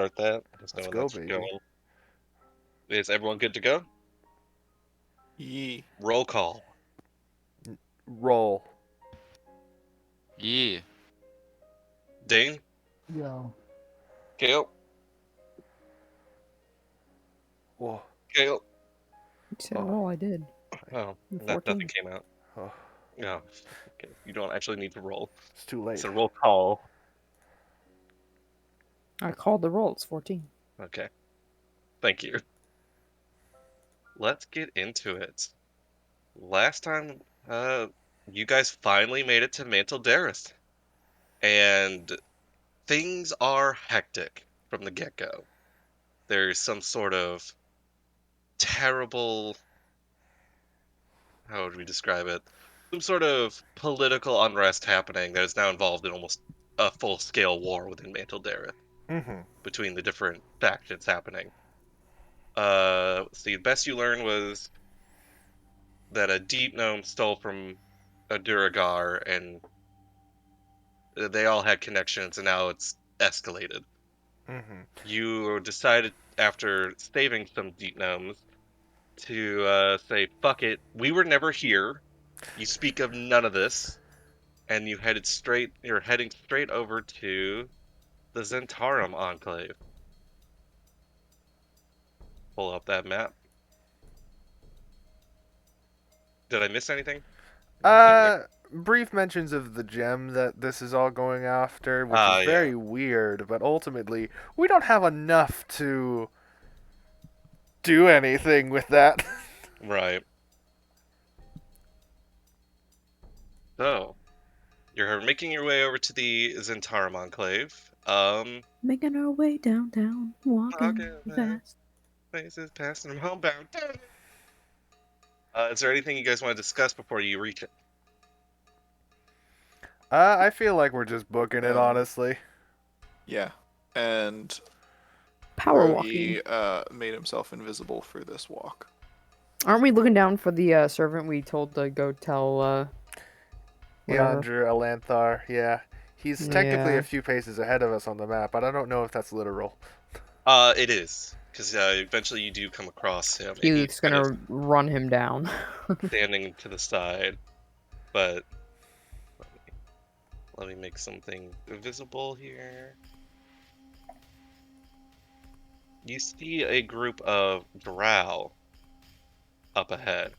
Start that. Just Let's knowing go, that's baby. going. Is everyone good to go? Yee. Roll call. Roll. Yeah. Dane, Yo. Kale, Whoa. Kale. You said, Oh. oh, I did. Oh, The nothing 14. came out. Oh, No. Okay. You don't actually need to roll. it's too late. It's a roll call. I called the roll. It's 14. Okay. Thank you. Let's get into it. Last time, you guys finally made it to Mantle Dareth, and things are hectic from the get-go. There's some sort of terrible, how would we describe it? Some sort of political unrest happening that is now involved in almost a full-scale war within Mantle Dareth Mm-hmm. between the different factions happening. The best you learned was that a deep gnome stole from a Duragar, and they all had connections, and now it's escalated. Mm-hmm. You decided, after saving some deep gnomes, to say, fuck it, we were never here. You speak of none of this, and you're heading straight over to the Zhentarim Enclave. Pull up that map. Did I miss anything? Brief mentions of the gem that this is all going after, which is Yeah. very weird, but ultimately, we don't have enough to do anything with that. Right. So, you're making your way over to the Zhentarim Enclave. Making our way downtown, walking Walking fast. places passing them homebound. Is there anything you guys want to discuss before you reach it? I feel like we're just booking it, Um, honestly. Yeah. And Power walking. he made himself invisible for this walk. Aren't we looking down for the servant we told to go tell, whatever? Yandra, Alanthar, yeah. He's technically Yeah. a few paces ahead of us on the map, but I don't know if that's literal. It is, because eventually you do come across him, and he's He's kind gonna of run him down. standing to the side. But let me make something visible here. You see a group of drow up ahead.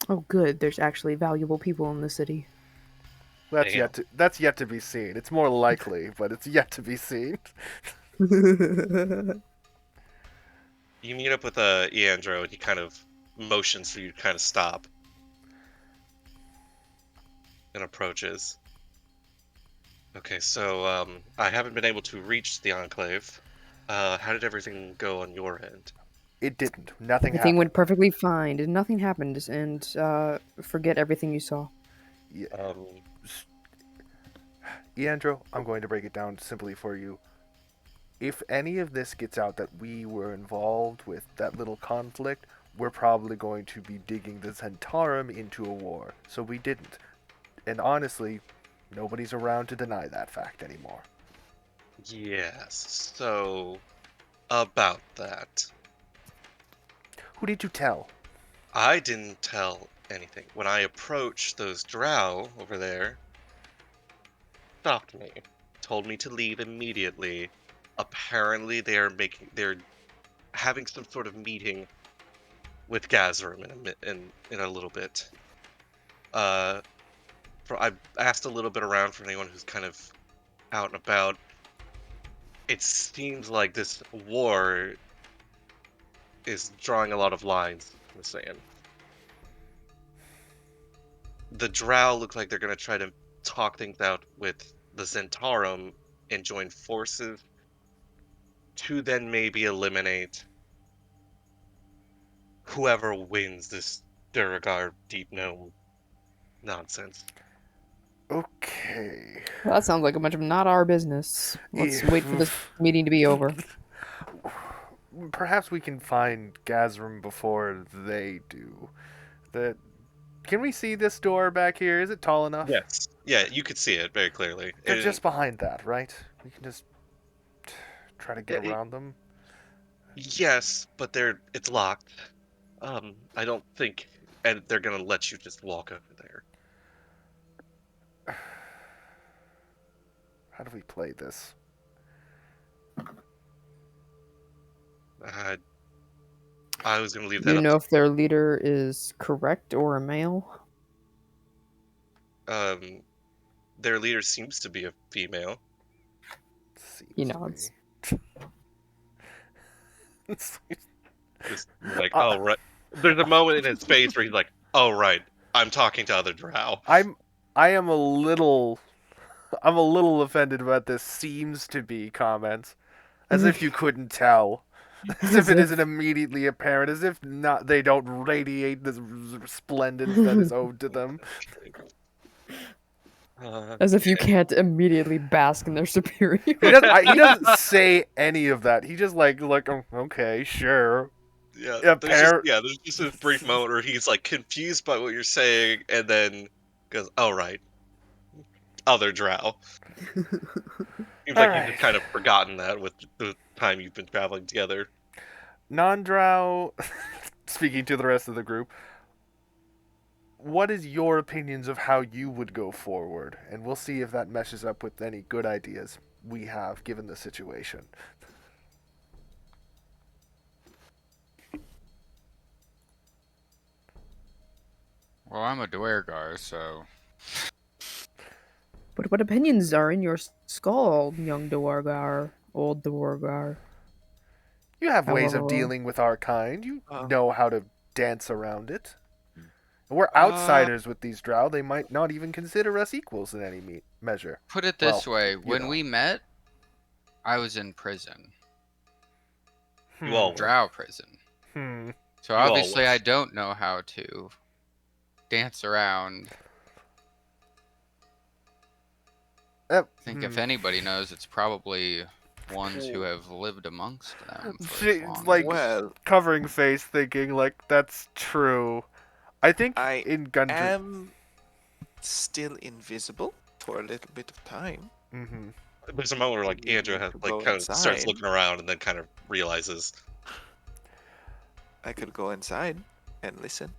Oh, good. There's actually valuable people in the city. That's Damn. yet to be seen. It's more likely, but it's yet to be seen. You meet up with Eandro, and he kind of motions for you to kind of stop, and approaches. Okay, so I haven't been able to reach the Enclave. How did everything go on your end? It didn't. Nothing Everything happened. went perfectly fine. And nothing happened. And forget everything you saw. Yeah. Um, Leandro, I'm going to break it down simply for you. If any of this gets out that we were involved with that little conflict, we're probably going to be digging the Zhentarim into a war. So we didn't. And honestly, nobody's around to deny that fact anymore. yes, so about that. Who did you tell? I didn't tell anything. When I approached those drow over there, stopped me, told me to leave immediately. Apparently they're having some sort of meeting with Gazrim in a little bit. I've asked a little bit around for anyone who's kind of out and about. It seems like this war is drawing a lot of lines in the sand. The Drow look like they're going to try to talk things out with the Zhentarim and join forces to then maybe eliminate whoever wins this Duragar Deep Gnome nonsense. Okay. Well, that sounds like a bunch of not our business. Let's wait for this meeting to be over. Perhaps we can find Gazrim before they do. Can we see this door back here? Is it tall enough? Yes. Yeah, you could see it very clearly. They're just behind that, right? We can just try to get around them? Yes, but it's locked. I don't think, and they're gonna let you just walk over there. How do we play this? Uh, I was gonna leave Do that you up know if their leader is correct or a male? to, their leader seems to be a female. He Seems to nods. be. Just like, uh, oh right. There's a moment in his face where he's like, oh right, I'm talking to other drow. I am a little I'm a little offended about this seems to be comments. As if you couldn't tell. As if As it isn't if. immediately apparent. As if not they don't radiate the resplendence that is owed to them. As if you Okay. can't immediately bask in their superiority. He doesn't say any of that. He just like oh, okay, sure. Yeah, Appar- there's just a brief moment where he's like confused by what you're saying, and then goes, "Oh right, other drow." Seems All like you've right. just kind of forgotten that with the time you've been traveling together. Non-drow speaking to the rest of the group. What is your opinions of how you would go forward? And we'll see if that meshes up with any good ideas we have given the situation. Well, I'm a Dwergar, so But what opinions are in your skull, young Dwargar, old Dwargar? You have ways of However, dealing with our kind. You Uh, know how to dance around it. We're uh, outsiders with these drow. They might not even consider us equals in any measure. put it Well, this way: you when know. we met, I was in prison, You all were. Drow prison. Hmm. So You all obviously, were. I don't know how to dance around. I think if anybody knows, it's probably ones who have lived amongst them for as She's long like as. well, covering face, thinking like that's true. I think I in Gundry. am still invisible for a little bit of time. Mm-hmm. There's a moment where like You Andrew need has to like go kind of starts inside. looking around and then kind of realizes. I could go inside and listen.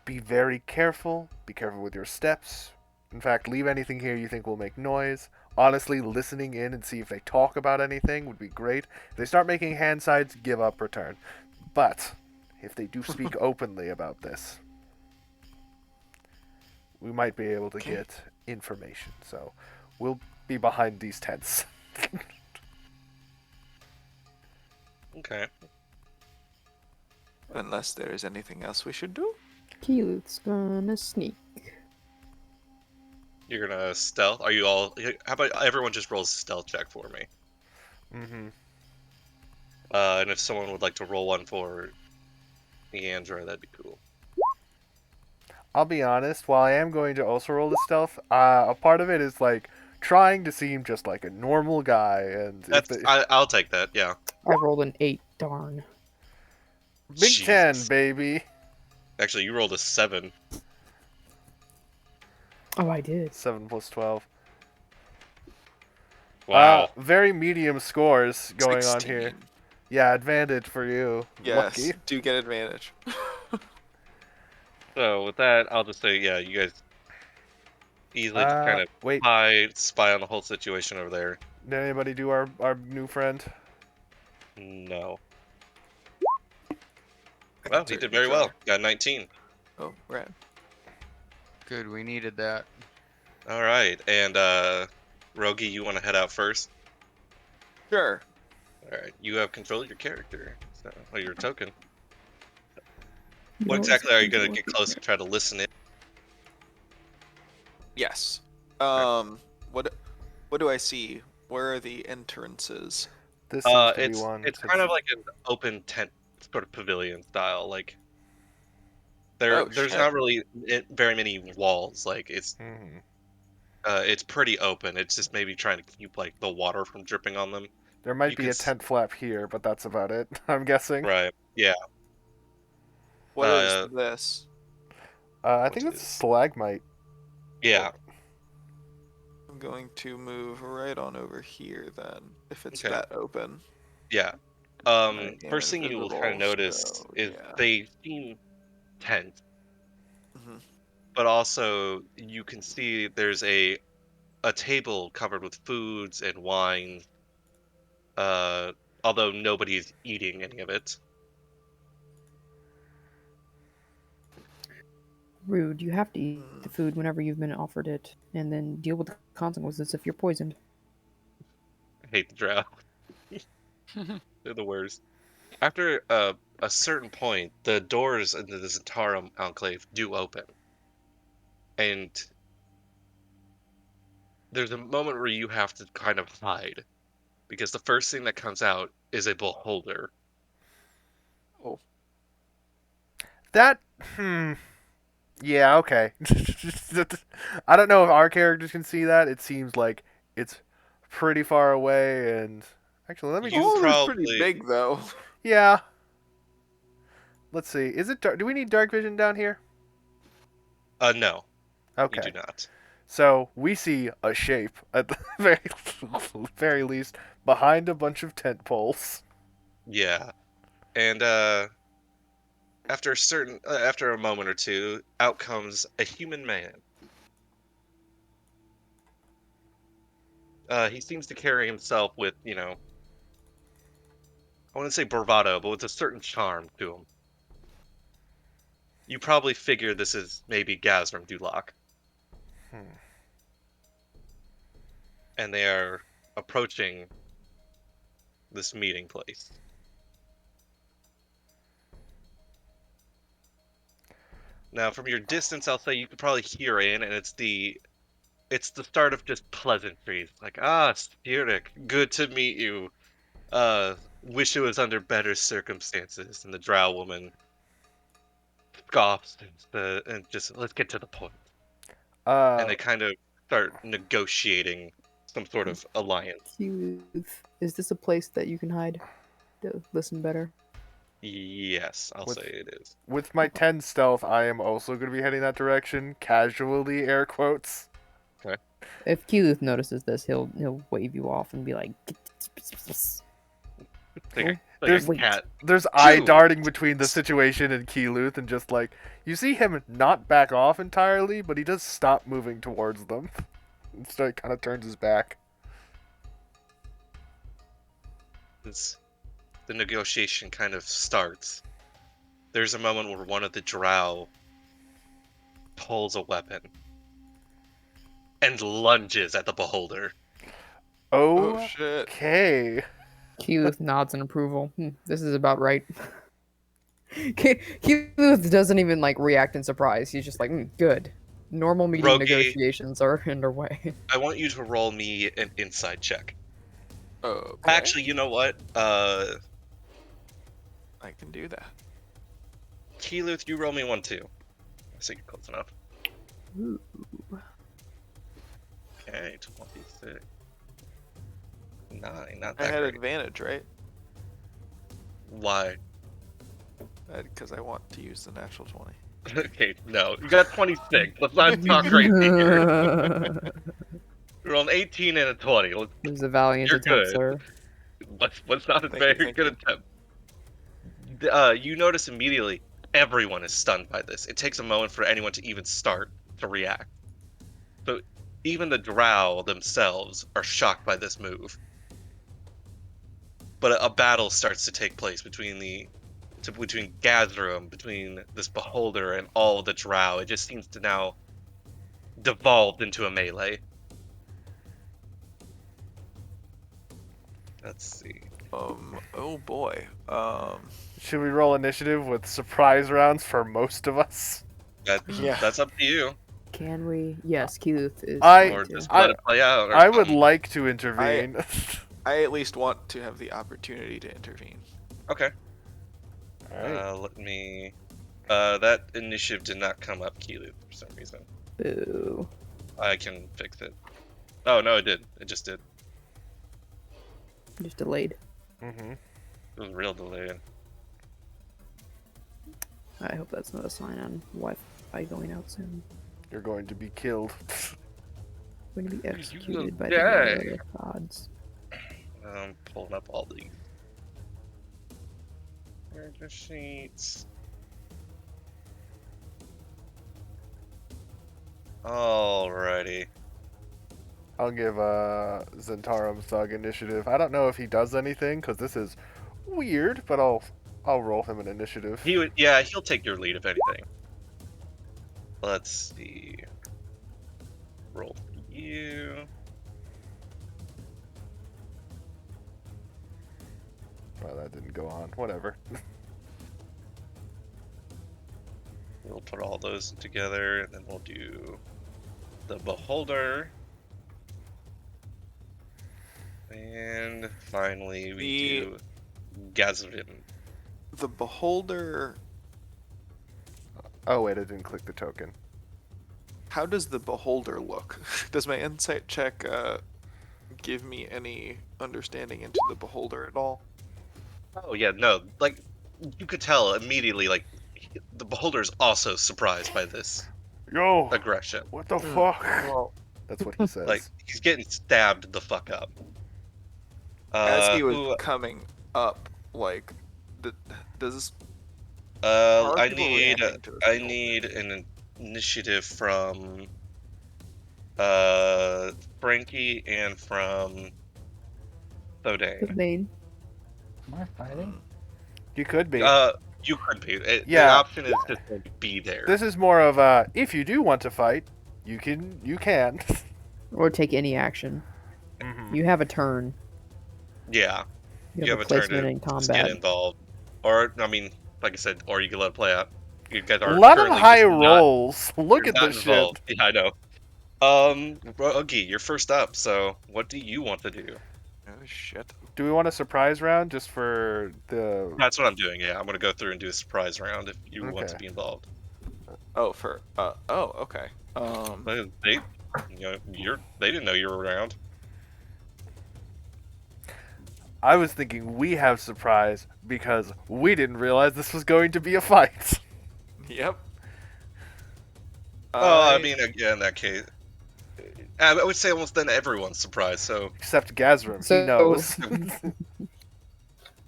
Be very careful. Be careful with your steps. In fact, leave anything here you think will make noise. Honestly, listening in and see if they talk about anything would be great. If they start making hand signs, give up, return. But if they do speak openly about this, we might be able to Okay. get information. So we'll be behind these tents. Okay. Unless there is anything else we should do. Keith's gonna sneak. You're gonna stealth. Are you all? How about everyone just rolls a stealth check for me? Mm-hmm. And if someone would like to roll one for Leandra, that'd be cool. I'll be honest, while I am going to also roll the stealth, a part of it is like trying to seem just like a normal guy, and if That's they I'll take that. Yeah. I rolled an 8. Darn. Big 10, Jesus. baby. Actually, you rolled a 7. Oh, I did. 7 plus 12. Wow. Very medium scores going on here. 16. Yeah, advantage for you. Yes, Lucky. do get advantage. So with that, I'll just say, yeah, you guys easily just kind of Wait. spy on the whole situation over there. Did anybody do our new friend? No. Well, he Enter did very jar. well. Got 19. Oh, rad. Good, we needed that. All right, and Rogi, you want to head out first? Sure. All right, you have control of your character, so or your token. You What always exactly are you have gonna get control. close and try to listen in? Yes. Right. What do I see? Where are the entrances? This seems to be It's one. it's kind of like an open tent sort of pavilion style. Like Oh there's shit. not really very many walls. Like Mhm. it's pretty open. It's just maybe trying to keep like the water from dripping on them. There might You be can a tent flap here, but that's about it. I'm guessing. right, yeah. What is Uh, this? I what think that's is stalagmite. yeah. I'm going to move right on over here then, if it's Okay. that open. Yeah. I am First thing you will kind of invisible, notice so is yeah. they seem tense, Mhm. but also you can see there's a table covered with foods and wine. Uh, although nobody's eating any of it. Rude. You have to eat the Mm. food whenever you've been offered it, and then deal with the consequences if you're poisoned. I hate the drow. They're the worst. After a certain point, the doors into the Zhentarim enclave do open, and there's a moment where you have to kind of hide because the first thing that comes out is a beholder. Oh, That. Yeah. Okay. I don't know if our characters can see that. It seems like it's pretty far away, and actually, let me You just. beholder is pretty probably big though. Yeah. Let's see. Is it dark? Do we need dark vision down here? no, you do Okay. not. So we see a shape at the very least behind a bunch of tent poles. Yeah, and after a moment or two, out comes a human man. He seems to carry himself with, I wouldn't say bravado, but with a certain charm to him. You probably figure this is maybe Gaz from Duloc, Hmm. and they are approaching this meeting place. Now, from your distance, I'll say you could probably hear in, and it's the start of just pleasantries, like Spirik, good to meet you. Wish it was under better circumstances. And the Drow woman scoffs and just let's get to the point. And Uh, they kind of start negotiating some sort of alliance. Keith, is this a place that you can hide to listen better? Yes, I'll say with it is. with my Okay. 10 stealth, I am also going to be heading that direction, casually, air quotes. Okay. If Keith notices this, he'll wave you off and be like, Like like a There's "Wait." cat. there's eye Chew. darting between the situation and Keeluth, and just like you see him not back off entirely, but he does stop moving towards them. Instead, kind of turns his back. As the negotiation kind of starts, there's a moment where one of the Drow pulls a weapon and lunges at the beholder. Oh shit. Okay. Keith nods in approval. This is about right. Keith doesn't even like react in surprise. He's just like, good. Normal meeting Rogi, negotiations are underway. I want you to roll me an inside check. Okay. Actually, you know what? I can do that. Keeluth, you roll me one too. I think you're close enough. Ooh. Okay, 26. 9, not I that had great. advantage, right? Why? Because I want to use the natural 20. Okay, no. You got 26. Let's not talk crazy here. You're on 18 and a 20. It was a valiant You're attempt, good. sir. What's not a Thank you, very thank good you. attempt. You notice immediately everyone is stunned by this. It takes a moment for anyone to even start to react. So even the Drow themselves are shocked by this move. But a battle starts to take place between Gazrum, between this beholder and all the Drow. It just seems to now devolved into a melee. Let's see. Oh boy. Should we roll initiative with surprise rounds for most of us? Yeah. That's up to you. Can we? Yes, Keith is I- going Or to. just I- let it play out. Or I would something. like to intervene. I at least want to have the opportunity to intervene. Okay. Alright. Let me. That initiative did not come up, Keelu, for some reason. Boo. I can fix it. Oh no, it did. It just did. Just delayed. Mm-hmm. It was real delayed. I hope that's not a sign on Wi-Fi going out soon. You're going to be killed. We're going to be You executed by die. the gods. Pulling up all these. Character sheets. Alrighty. I'll give Zhentarim Thug initiative. I don't know if he does anything because this is weird, but I'll roll him an initiative. Yeah, he'll take your lead if anything. Let's see. Roll for you. Well, that didn't go on. Whatever. We'll put all those together, and then we'll do the Beholder. And finally, we do Gazvin. The Beholder. Oh wait, I didn't click the token. How does the Beholder look? Does my insight check give me any understanding into the Beholder at all? Oh yeah, no, like you could tell immediately, like the Beholder's also surprised by this Yo, aggression. what the fuck? Well, That's what he says. Like he's getting stabbed the fuck up. as he was Who? coming up, like, does I people need reacting to I it? need an initiative from Frankie and from Bodane. Main. Am I fighting? You could be. You could be. The Yeah. option is just to be there. This is more of a if you do want to fight, you can. Or take any action. You have a turn. Yeah. You have a a turn placement to in just get combat. involved. Or, I mean, like I said, or you can let it play out. You guys A are lot of currently high just not- rolls. Look you're at not this involved. shit. Yeah, I know. Oogie, you're first up, so what do you want to do? Oh shit. Do we want a surprise round just for the? That's what I'm doing, yeah. I'm gonna go through and do a surprise round if you want to Okay. be involved. Oh, okay. They, they didn't know you were around. I was thinking we have surprise because we didn't realize this was going to be a fight. Yep. Oh, I mean, yeah, in that case, I would say almost then everyone's surprised. So Except Gazrim, So- he knows.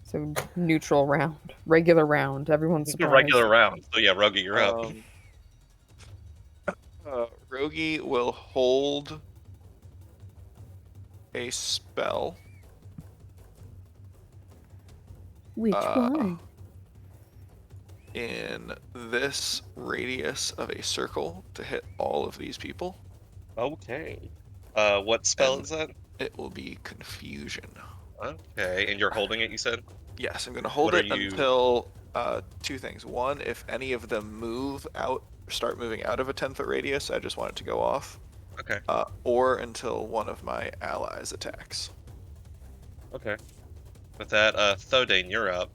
So neutral round, regular round. Everyone's it's a surprised. regular round. So yeah, Rogi, you're up. Rogi will hold a spell. Which one? In this radius of a circle to hit all of these people. Okay. What spell And- is that? It will be confusion. Okay, and you're holding it, you said? Yes, I'm going to hold What it are you- until two things. One, if any of them start moving out of a 10-foot radius, I just want it to go off. Okay. Or until one of my allies attacks. Okay. With that, Thodane, you're up.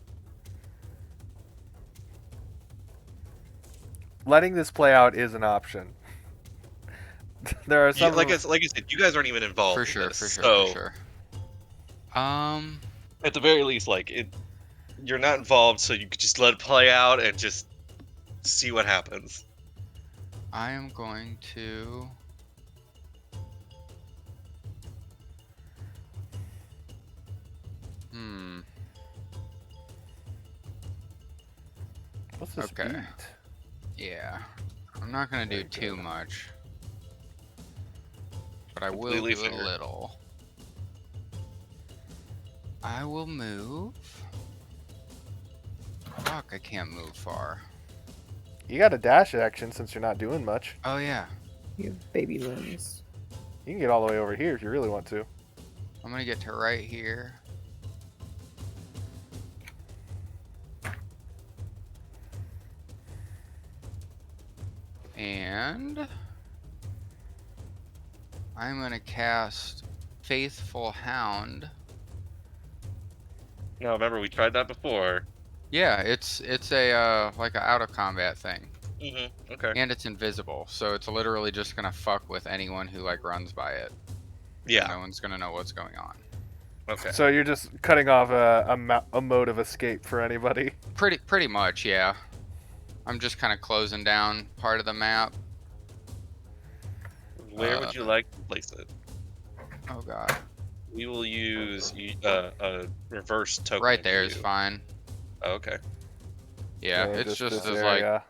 Letting this play out is an option. There are You, some. like I said, you guys aren't even involved. For in sure, this, for sure, so for sure. at the very least, you're not involved, so you could just let it play out and just see what happens. I am going to. What's this Okay. beat? Yeah. I'm not gonna do too much. But I will Completely do a fair. little. I will move. Fuck, I can't move far. You got a dash action since you're not doing much. Oh yeah. You have baby limbs. You can get all the way over here if you really want to. I'm gonna get to right here. And I'm gonna cast Faithful Hound. No, remember we tried that before. Yeah, it's a like a out of combat thing. Okay. And it's invisible, so it's literally just gonna fuck with anyone who like runs by it. Yeah. No one's gonna know what's going on. Okay. So you're just cutting off a mode of escape for anybody. Pretty much, yeah. I'm just kind of closing down part of the map. Where would you like to place it? Oh god. We will use a reverse token. Right for there is you. fine. Oh, okay. Yeah, it's just just this as like area.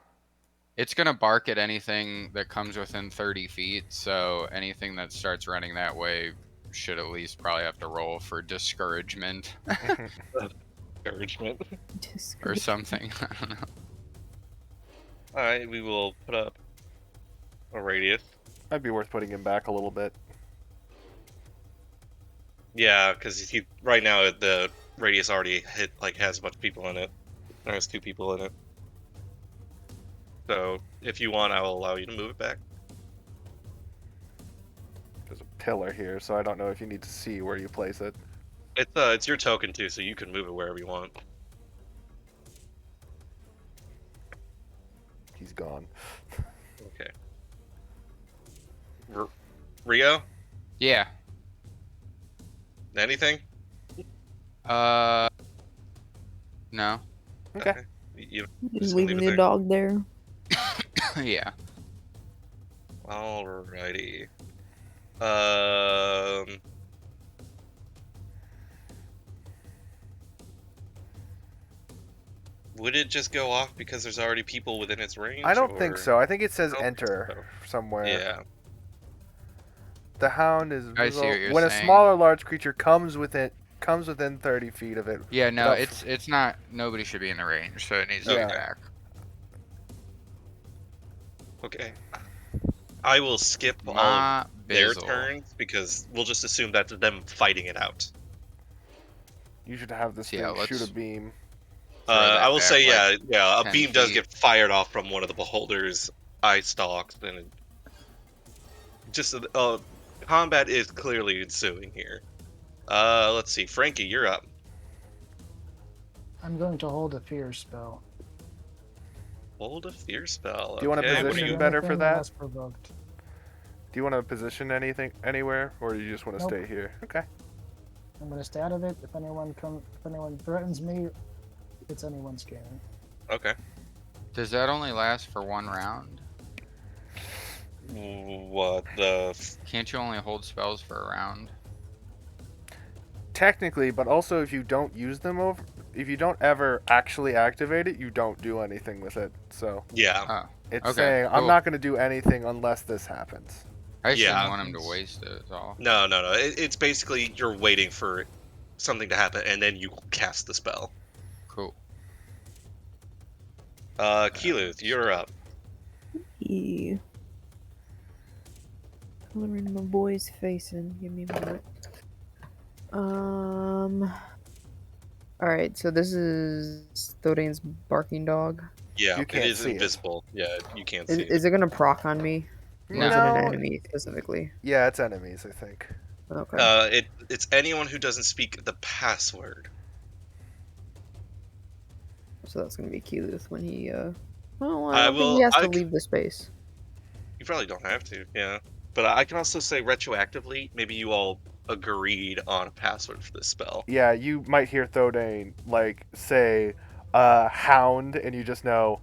it's gonna bark at anything that comes within 30 feet. So anything that starts running that way should at least probably have to roll for discouragement Encouragement. or something. I don't know. All right, we will put up a radius. Might be worth putting him back a little bit. Yeah, because he right now the radius already has a bunch of people in it. There has 2 people in it. So if you want, I will allow you to move it back. There's a pillar here, so I don't know if you need to see where you place it. It's your token too, so you can move it wherever you want. He's gone. Okay. Rio, Yeah. anything? Uh. No. Okay. You Just just gonna leave leaving it the there. dog there. Yeah. Alrighty. Um. Would it just go off because there's already people within its range? I don't think or- so. I think it says I don't think enter somewhere. Yeah. The hound is I see visible what you're when a saying. small or large creature comes within 30 feet of it. Yeah. No, without it's not. Nobody should be in the range, so it needs to Yeah. be back. Okay. I will skip all of My their bizzle. turns because we'll just assume that's them fighting it out. You should have this So yeah, thing shoot a let's beam. throw that I will back, say, like, yeah, a 10 beam does feet. get fired off from one of the beholder's eye stalks, and just combat is clearly ensuing here. Let's see, Frankie, you're up. I'm going to hold a fear spell. Hold a fear spell. Do you want a Okay, Can't what position do do you? better for anything that? unless provoked. Do you want to position anything anywhere, or do you just want to Nope. stay here? Okay. I'm going to stay out of it. If anyone threatens me, it's anyone's game. Okay. Does that only last for 1 round? What the? Can't you only hold spells for a round? Technically, but also if you don't use them if you don't ever actually activate it, you don't do anything with it. So Yeah. Oh, it's okay, saying I'm cool. not going to do anything unless this happens. I just Yeah. didn't want him to waste it. Is all. No. It's basically you're waiting for something to happen, and then you cast the spell. Cool. Keeluth, you're up. Yeah. Coloring my boy's face in. Give me a moment. Alright, so this is Thodane's barking dog. Yeah, You it can't is see it. invisible. Yeah, you can't Is, see it. is it gonna proc on me? Or No. is it an No. enemy specifically? Yeah, it's enemies, I think. Okay. It's anyone who doesn't speak the password. So that's gonna be Keyleth when he well, I I don't think will- he has I to c- leave the space. You probably don't have to, yeah. But I can also say retroactively, maybe you all agreed on a password for this spell. Yeah, you might hear Thodane like say hound, and you just know,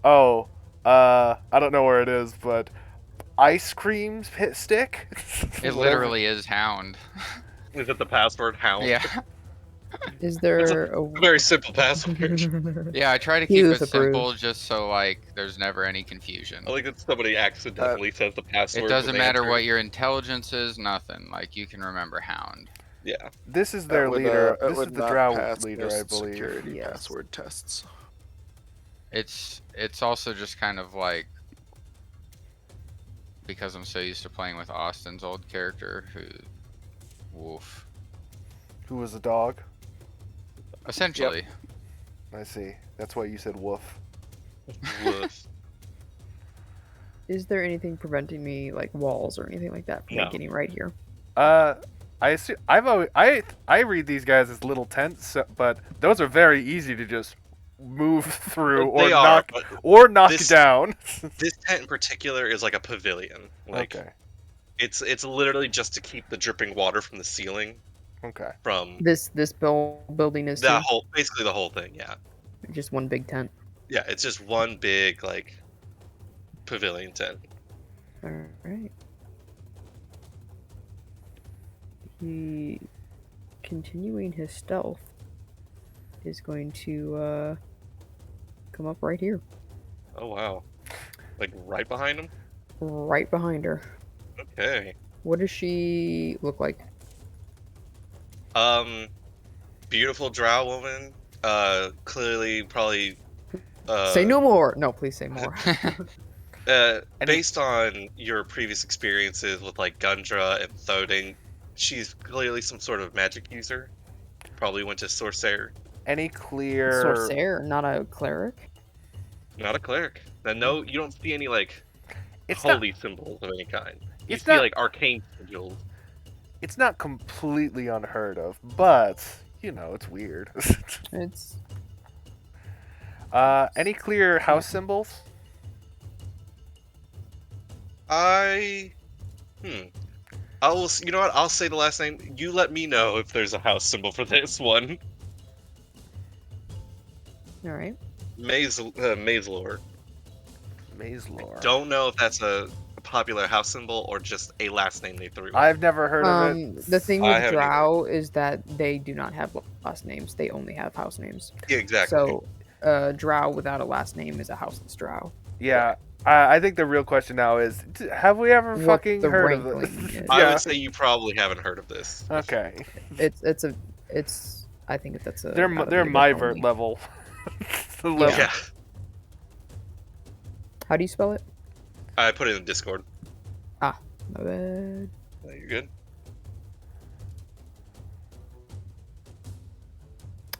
oh, I don't know where it is, but ice cream stick. It literally is hound. Is it the password hound? Yeah. Is there A very simple password. Yeah, I try to keep Keyleth it simple approved. just so like there's never any confusion. I like that somebody accidentally says the password. It doesn't when they matter enter. what your intelligence is, nothing. Like you can remember hound. Yeah. This is their leader. This is would the not drow pass leader, most I believe. security Yes. password tests. It's also just kind of like because I'm so used to playing with Austin's old character who woof. Who was a dog? Essentially. I see. That's why you said woof. Woof. Is there anything preventing me, like walls or anything like that, from No. me getting right here? I assume I read these guys as little tents, but those are very easy to just move through They are, but knock this- down. this tent in particular is like a pavilion. Like Okay. it's literally just to keep the dripping water from the ceiling Okay. from This building is that too? basically the whole thing. Yeah. Just one big tent. Yeah, it's just one big like pavilion tent. Alright. He, continuing his stealth, is going to come up right here, Oh wow. Like right behind him? right behind her. Okay. What does she look like? Um, beautiful drow woman. Clearly probably Say no more. No, please say more. Any based on your previous experiences with like Gundra and Thoding, she's clearly some sort of magic user. Probably went to Sorcerer, any clear? Sorcerer, not a cleric. not a cleric. Then no, you don't see any like It's not. holy symbols of any kind. You It's see not. like arcane sigils. It's not completely unheard of, but you know, it's weird. It's Any clear house symbols? I hmm. You know what? I'll say the last name. You let me know if there's a house symbol for this one. all right. Mazlor. Maze lore. Don't know if that's a popular house symbol or just a last name they threw in. I've never heard of it. The thing I with haven't either. Drow is that they do not have last names. They only have house names. Yeah, exactly. So, Drow without a last name is a houseless Drow. Yeah, I think the real question now is, have we ever What fucking the heard of rankling this? is. I Yeah. would say you probably haven't heard of this. Okay. It's I think that's a. They're gotta they're be a my bit vert only. level. The level. Yeah, How do you spell it? I put it in Discord. My bad. Yeah, you're good.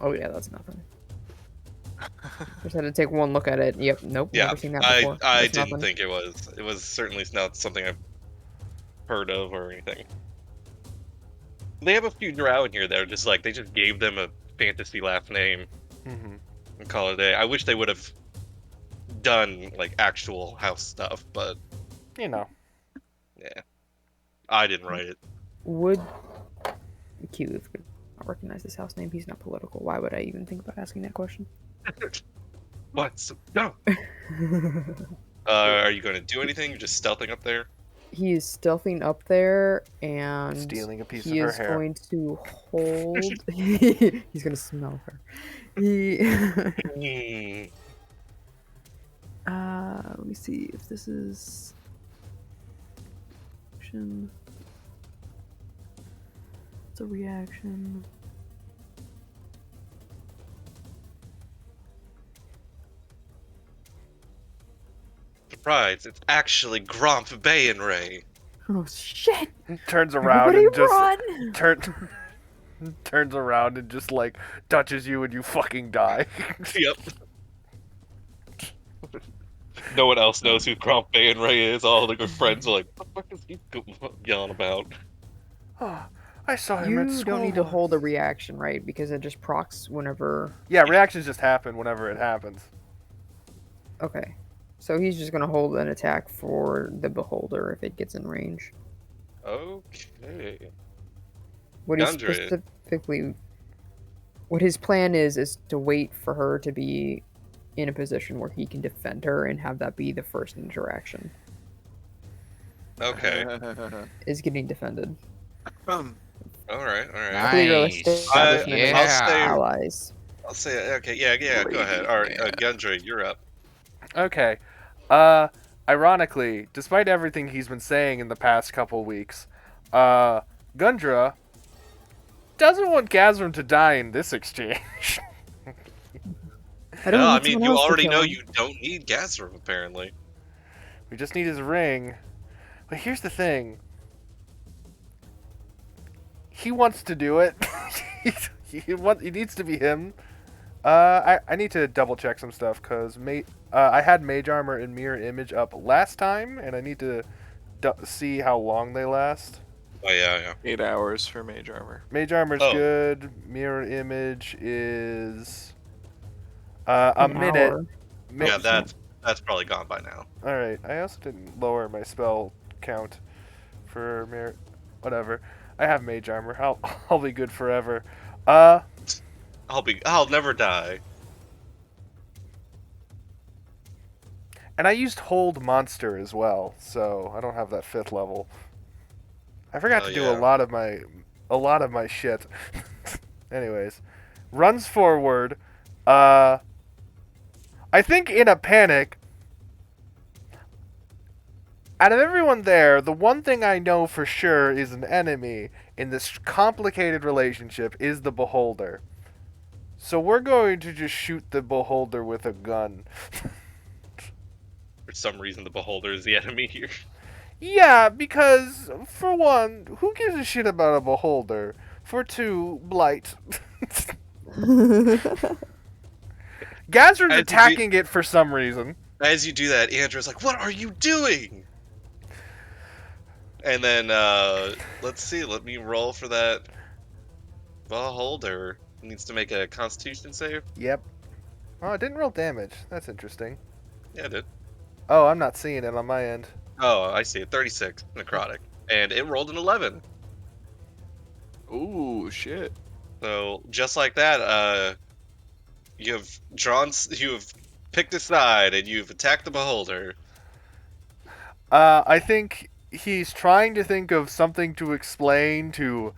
Oh yeah, that's nothing. Just had to take one look at it. Yep. Nope. Yeah, Never seen that I before. I That's didn't nothing. think it was. It was certainly not something I've heard of or anything. They have a few drow in here that are just like they just gave them a fantasy last name hmm and call it a day. I wish they would have done like actual house stuff, but You know. yeah, I didn't write it. Would Keith would not recognize this house name? He's not political. Why would I even think about asking that question? What? No. Are you going to do anything? You're just stealthing up there? He is stealthing up there, and Stealing a piece he of her is hair. going to hold. He's gonna smell her. He. Hmm. Let me see if this is. Action. It's a reaction. Surprise! It's actually Gromp Bay and Ray. Oh shit! Turns around Everybody and just run! turns around and just like touches you and you fucking die. Yep. No one else knows who Gromp Bay and Ray is. All the good friends are like, what the fuck is he yelling about? Oh, I saw him at You school. don't need to once. hold a reaction, right? Because it just procs whenever. Yeah, reactions just happen whenever it happens. Okay. So he's just gonna hold an attack for the beholder if it gets in range. Okay. What he Gundry. specifically, what his plan is to wait for her to be in a position where he can defend her and have that be the first interaction. Okay. Is getting defended. All right. Clearly Nice. establishment of I'll say- allies. I'll say okay. Yeah. Go ahead. All right, Yeah. Gundry, you're up. Okay. Ironically, despite everything he's been saying in the past couple weeks, Gundra doesn't want Gazrim to die in this exchange. I don't No, I need mean someone you else to already kill know him. you don't need Gazrim apparently. We just need his ring. But here's the thing. He wants to do it. He needs to be him. I need to double check some stuff because I had Mage Armor and Mirror Image up last time, and I need to see how long they last. Oh yeah. 8 hours for mage armor. Mage Armor's Oh. good. Mirror Image is a An minute. hour. Yeah, that's probably gone by now. All right. I also didn't lower my spell count for mirror. Whatever. I have Mage Armor. I'll be good forever. I'll never die. And I used Hold Monster as well, so I don't have that 5th level. I forgot Oh, to do yeah. a lot of my shit. Anyways, runs forward. I think in a panic, out of everyone there, the one thing I know for sure is an enemy in this complicated relationship is the Beholder. So we're going to just shoot the Beholder with a gun. For some reason, the Beholder is the enemy here. Yeah, because, for one, who gives a shit about a Beholder? For two, Blight. Gazra's As you do, attacking it for some reason. as you do that, Andrew's like, "What are you doing?" And then, let's see. Let me roll for that Beholder. Needs to make a Constitution save. Yep. Oh, it didn't roll damage. That's interesting. Yeah, it did. Oh, I'm not seeing it on my end. Oh, I see it. 36 necrotic, and it rolled an 11. Ooh, shit. So just like that, you have you have picked a side, and you've attacked the Beholder. I think he's trying to think of something to explain to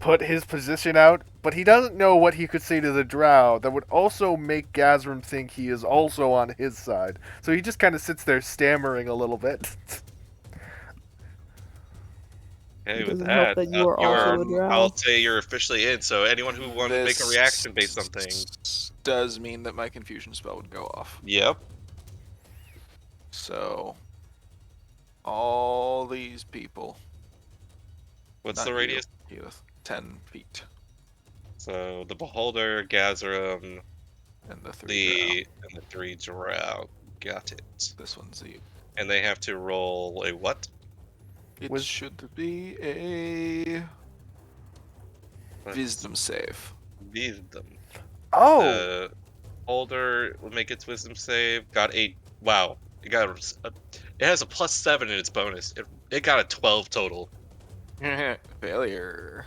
put his position out, but he doesn't know what he could say to the drow that would also make Gazram think he is also on his side. So he just kind of sits there stammering a little bit. Okay, It with doesn't help that, that you are also a you're, drow. I'll say you're officially in. So anyone who wanted to make a reaction based on thing. Does mean that my confusion spell would go off. Yep. So, all these people. What's Not the radius? You, 10 feet. So the Beholder, Gazram, And the 3 drow. and the 3 drow. Got it. This one's the. And they have to roll a what? It Was- should be a wisdom save. Wisdom. Oh! Beholder will make its wisdom save. Got a wow. It has a +7 in its bonus. It got a 12 total. Failure.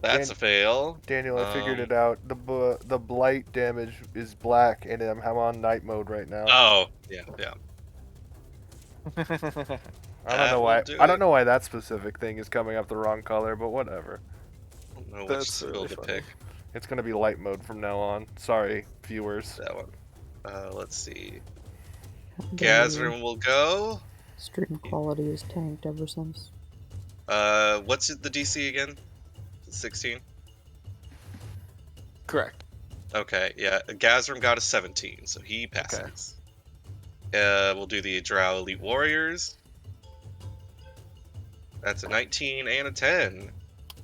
That's a fail. Daniel, I figured it out. The blight damage is black, and I'm on night mode right now. Oh, yeah. I don't that know will why. do I don't it. know why that specific thing is coming up the wrong color, but whatever. I don't know which That's skill really to funny. pick. It's gonna be light mode from now on. Sorry, viewers. That one. Let's see. The Gazram will go. stream quality is tanked ever since. What's the DC again? 16? Correct. Okay, yeah. Gazram got a 17, so he passes. We'll do the Drow Elite Warriors. That's a 19 and a 10.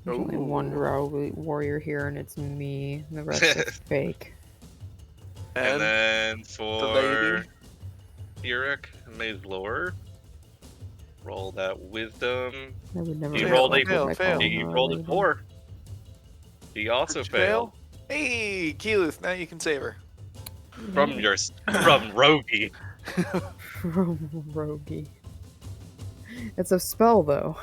There's only one Ooh. drow warrior here, and it's me. The rest are fake. And then the for lady. Eric, Maze Lore, roll that Wisdom. I would never. You make rolled fun a- of my fail. calling He her a rolled a lady. 4. He also Did you failed. Hey, Keyleth, now you can save her. From Rogi. Rogie. It's a spell, though.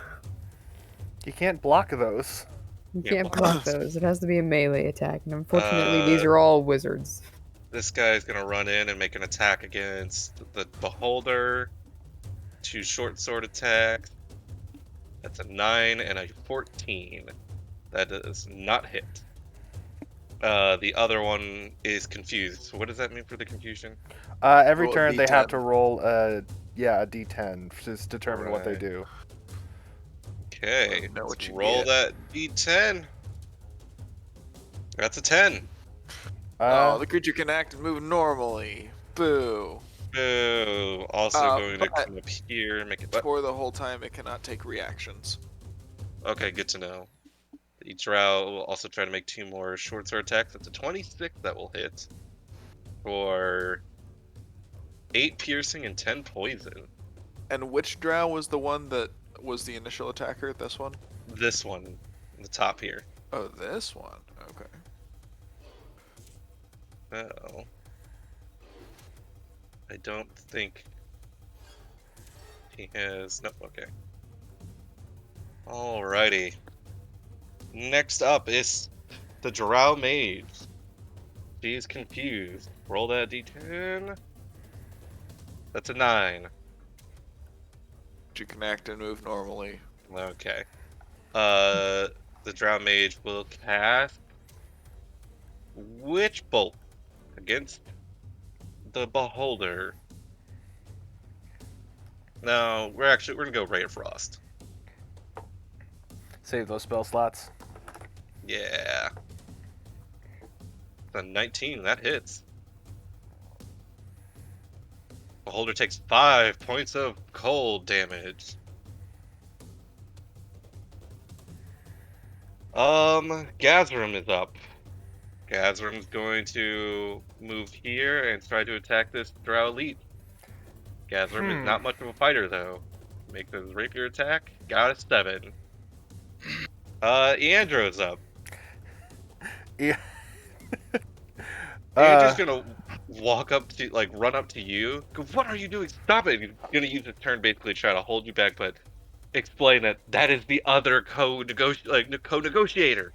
You can't block those. You Yeah, can't well, block those. It has to be a melee attack, and unfortunately, these are all wizards. This guy's gonna run in and make an attack against the Beholder. 2 short sword attacks. That's a 9 and a 14. That does not hit. The other one is confused. So what does that mean for the confusion? Every Roll a turn they have D10. to roll a determine to determine what they Right. do. Okay, Know what let's you roll get. that D10. That's a 10. Uh, Oh, the creature can act and move normally. Boo. Boo. Also going to but- come up here and make it. For the whole time, it cannot take reactions. Okay, good to know. The Drow will also try to make 2 more short sword attacks. That's a 26 that will hit. For 8 piercing and 10 poison. And which drow was the one that was the initial attacker? This one? This one, the top here. Oh, this one. Okay. Oh. I don't think he has. No, okay. Alrighty. Next up is the Drow Mage. She's confused. Roll that d10. That's a 9. You can act and move normally. Okay. The Drow Mage will cast Witch Bolt against the Beholder. No, we're gonna go Ray of Frost. Save those spell slots. Yeah. The 19, that hits. Beholder takes 5 points of cold damage. Gazrim is up. Gazrim's going to move here and try to attack this Drow Elite. Gazrim is not much of a fighter, though. Makes his rapier attack. Got a 7. Eandro's up. Yeah. Andrew's gonna walk up to, like, run up to you. Go, what are you doing? Stop it! He's gonna use his turn basically to try to hold you back, but explain that that is the other co-negotiator.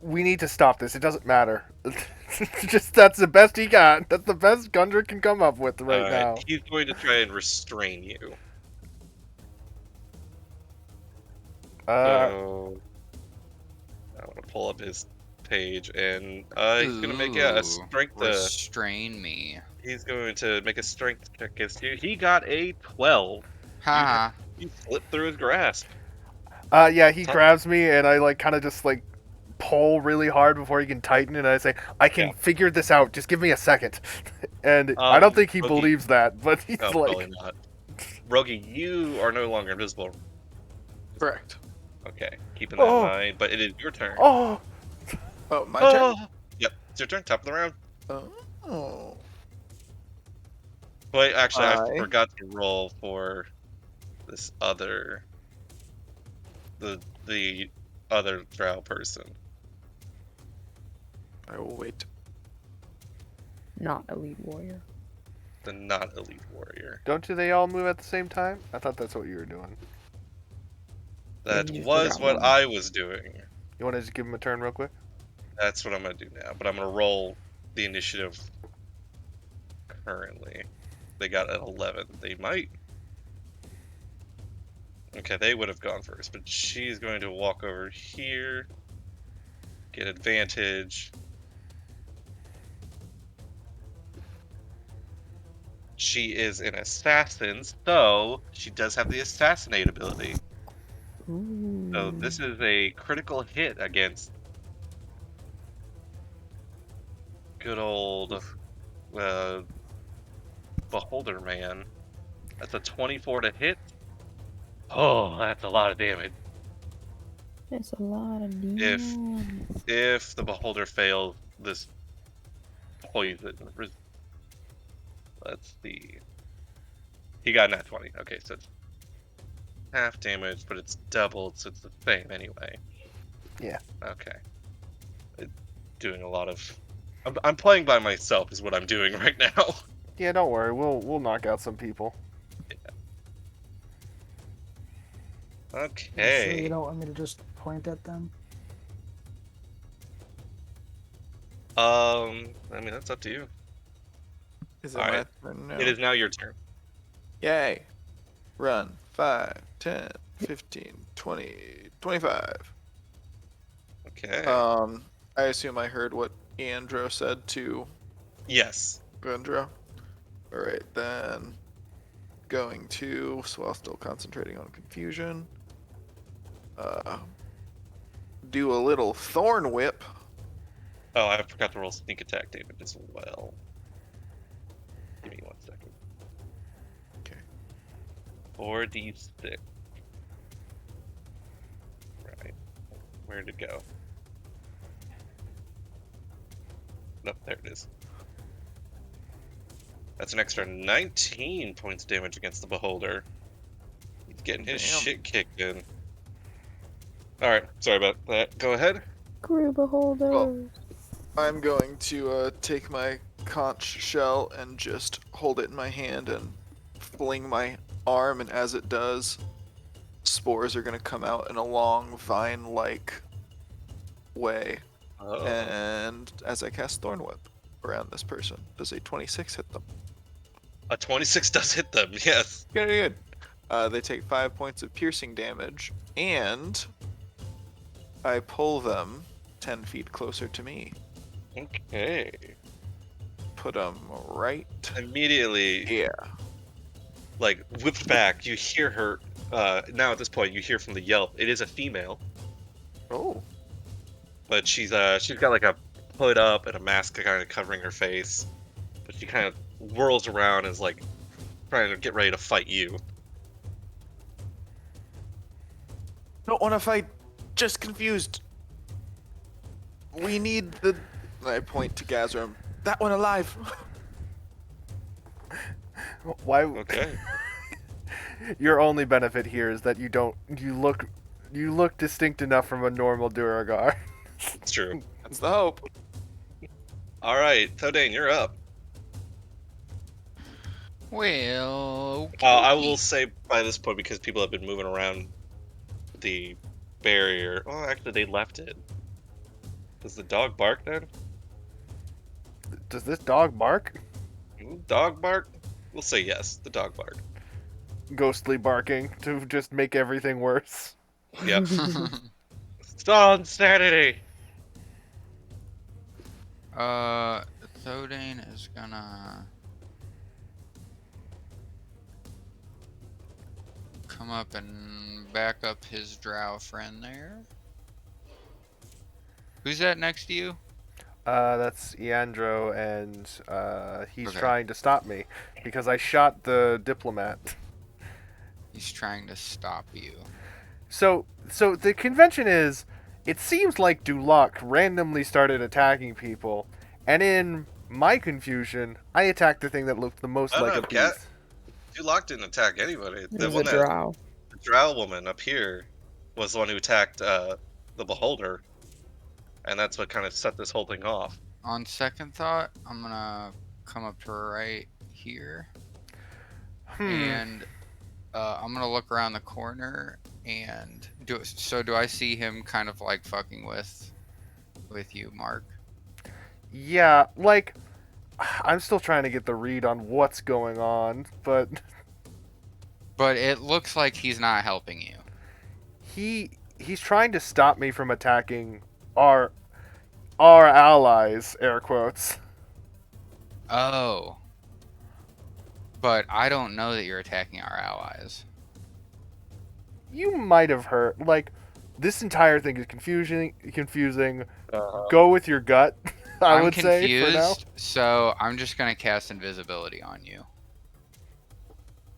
We need to stop this. It doesn't matter. Just that's the best he got. That's the best Gundra can come up with right now. He's going to try and restrain you. So I want to pull up his page, and he's going to make a Ooh, strength. Restrain me. He's going to make a strength check against you. He got a 12. Haha. You slipped through his grasp. Yeah, he grabs me, and I like kind of just like pull really hard before he can tighten, and I say, "I can figure this out. Just give me a second." And I don't think he Rogi, believes that, but he's probably like, not. Rogi, you are no longer invisible. Correct. Okay, keeping that in mind. But it is your turn. "Oh, Oh, my turn. Yep, it's your turn. Top of the round. Oh. Wait, actually, I I- forgot to roll for this other, the other drow person. I will wait. Not elite warrior. The not elite warrior. don't they all move at the same time?" I thought that's what you were doing. That you was forgot what one. I was doing. You want to just give him a turn real quick? That's what I'm gonna do now. But I'm gonna roll the initiative currently. They got an 11. They might. Okay, they would have gone first, but she's going to walk over here, get advantage. She is an assassin, so she does have the assassinate ability. Ooh. So this is a critical hit against good old Beholder man. That's a 24 to hit. Oh, that's a lot of damage. It's a lot of If damage. if the Beholder fails this poison, let's see. He got nat 20. Okay, so it's half damage, but it's doubled, so it's the same anyway. Yeah. Okay. Doing a lot of. I'm playing by myself, is what I'm doing right now. Yeah, don't worry. We'll knock out some people. Okay. You sure you don't want me to just point at them? I mean, that's up to you. Is it Alright. my turn now? It is now your turn. Yay. Run. 5, 10, 15, 20, 25. Okay. I assume I heard what Andro said to Yes. Gundra. Alright, then going to, so while still concentrating on confusion, do a little thorn whip. Oh, I forgot to roll sneak attack damage as well. Give me 1 second. Okay. 4d6. Right. Where'd it go? Nope, there it is. That's an extra 19 points of damage against the Beholder. He's getting his Damn. shit kicked in. Alright, sorry about that. Go ahead. Crew beholders. Well, I'm going to take my conch shell and just hold it in my hand and fling my arm, and as it does, spores are going to come out in a long vine-like way. Oh. And as I cast Thorn Whip around this person, does a 26 hit them? A 26 does hit them, yes. Good. They take 5 points of piercing damage, and I pull them 10 feet closer to me. Okay. Put them right Immediately, here. like, whipped back, you hear her, now at this point, you hear from the yelp. It is a female, Oh. but she's got, like, a hood up and a mask kinda covering her face, but she kind of whirls around and is, like, trying to get ready to fight you. Don't want to fight. Just confused. We need the. I point to Gazram. That one alive. Why? Okay. Your only benefit here is that you look distinct enough from a normal Duragar. It's true. That's the hope. Alright, Thodane, you're up. Well, I okey-dokey. will say by this point, because people have been moving around the barrier. Oh, actually, they left it. Does the dog bark then? Does this dog bark? Dog bark? We'll say yes. The dog bark. Ghostly barking to just make everything worse. Yep. It's all insanity. Thodane is gonna come up and back up his drow friend there. Who's that next to you? That's Iandro, and he's Okay. trying to stop me because I shot the diplomat. He's trying to stop you. So the convention is, it seems like Duloc randomly started attacking people, and in my confusion, I attacked the thing that looked the most I like don't a know, piece. Duloc didn't attack anybody. It The was one a that drow. the drow woman up here was the one who attacked the beholder, and that's what kind of set this whole thing off. On second thought, I'm gonna come up to her right here, and I'm gonna look around the corner and do. So do I see him kind of like fucking with you, Mark? Yeah, like, I'm still trying to get the read on what's going on, but But it looks like he's not helping you. he's trying to stop me from attacking our allies, air quotes. Oh. But I don't know that you're attacking our allies. You might have heard, like, this entire thing is confusing. Uh, Go with your gut, I I'm would say, for now. confused, so I'm just gonna cast invisibility on you.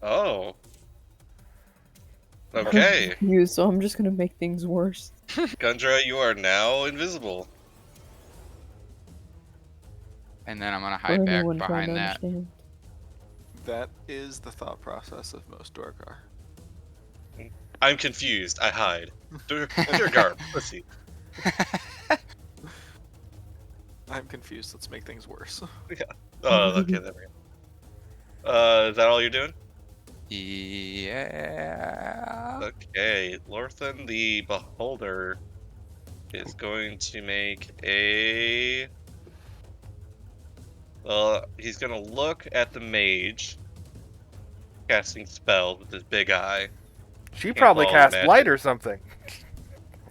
oh. I'm Okay. confused, so I'm just gonna make things worse. Gundra, you are now invisible. And then I'm gonna For hide back anyone trying to behind that. understand. That is the thought process of most Dorkar. I'm confused. I hide. Dear guard, pussy. I'm confused. Let's make things worse. Oh, okay, there we go. Is that all you're doing? Yeah. Okay, Lorthan the Beholder is going to make a. Well, he's gonna look at the mage casting spells with his big eye. She Can't probably follow cast magic. light or something.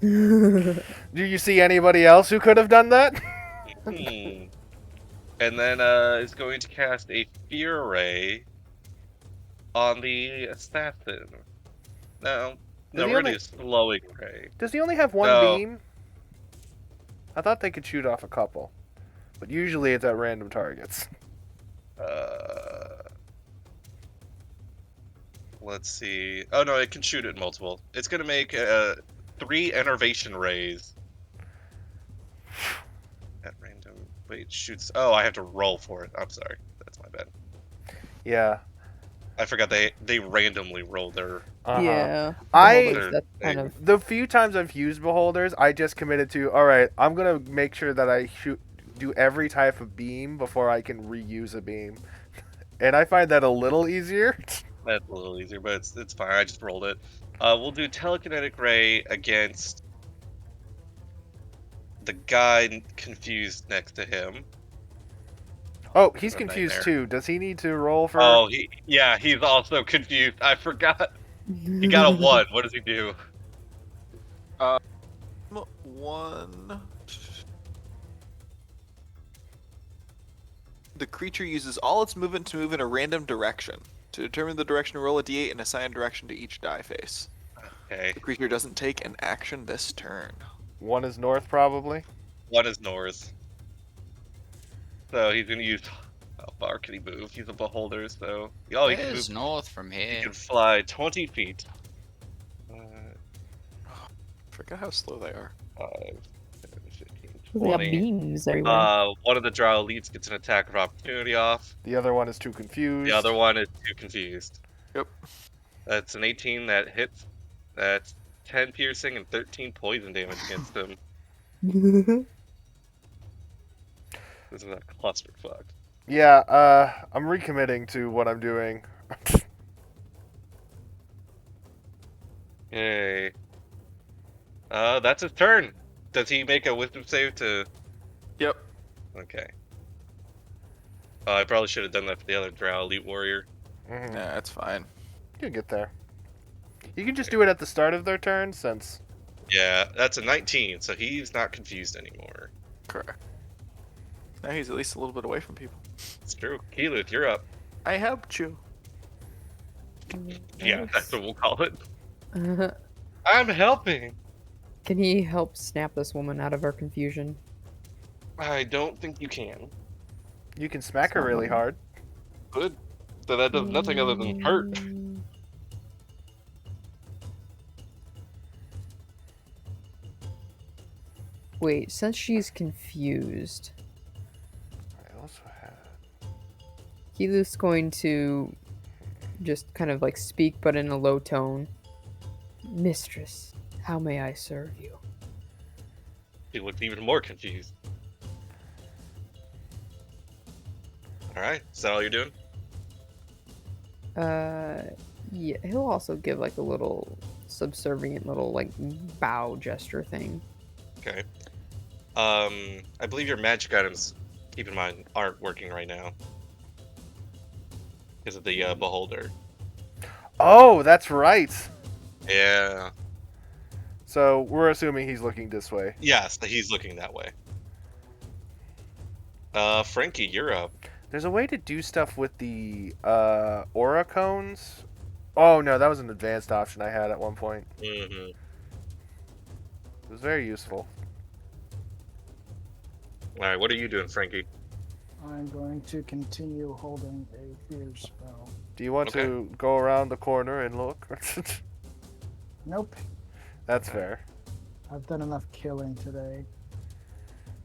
Do you see anybody else who could have done that? Hmm. And then is going to cast a fear ray on the assassin. No, Does he we're gonna only- do slowing ray. Does he only have one No. beam? I thought they could shoot off a couple, but usually it's at random targets. Let's see. Oh no, it can shoot at multiple. It's gonna make 3 enervation rays. At random. Wait, it shoots. Oh, I have to roll for it. I'm sorry. That's my bad. Yeah. I forgot they randomly roll their. Yeah. I- Beholders, that's kind of The few times I've used beholders, I just committed to, all right, I'm gonna make sure that I do every type of beam before I can reuse a beam, and I find that a little easier. That's a little easier, but it's fine. I just rolled it. We'll do telekinetic ray against the guy confused next to him. Oh, he's A confused nightmare. too. Does he need to roll for? Oh, he's also confused. I forgot. He got a 1. What does he do? one. The creature uses all its movement to move in a random direction. To determine the direction, roll a d8 and assign a direction to each die face. Okay. The creature doesn't take an action this turn. One is north, probably. One is north. So he's gonna use. How far can he move? He's a beholder, so oh, he can Where's move. north from He here? can fly 20 feet. Forgot how slow they are. 5, 10, 15, They got 20. beams everywhere. One of the drow elites gets an attack of opportunity off. The other one is too confused. The other one is too confused. Yep. That's an 18 that hits. That's 10 piercing and 13 poison damage against him. This is a clusterfuck. Yeah, I'm recommitting to what I'm doing. Yay. That's his turn. Does he make a wisdom save to... Yep. Okay. I probably should have done that for the other drow elite warrior. Mhm. Nah, that's fine. You'll get there. You can just do it at the start of their turn, since... Yeah, that's a 19, so he's not confused anymore. Correct. Now he's at least a little bit away from people. It's true. Keeluth, you're up. I helped you. Yeah, that's what we'll call it. Uh, I'm helping. can he help snap this woman out of her confusion? I don't think you can. You can smack her really hard. Good. So that does nothing other than hurt. Mm. Wait, since she's confused, I also have... Keeluth's going to just kind of like speak, but in a low tone. Mistress, how may I serve you? He looked even more confused. Alright, is that all you're doing? Yeah, he'll also give like a little subservient little like bow gesture thing. Okay. I believe your magic items, keep in mind, aren't working right now. Because of the beholder. Oh, that's right! Yeah. So, we're assuming he's looking this way. Yes, he's looking that way. Frankie, you're up. There's a way to do stuff with the aura cones. Oh no, that was an advanced option I had at one point. Mm-hmm. It was very useful. Alright, what are you doing, Frankie? I'm going to continue holding a fear spell. Do you want Okay. to go around the corner and look? Nope. That's fair. I've done enough killing today.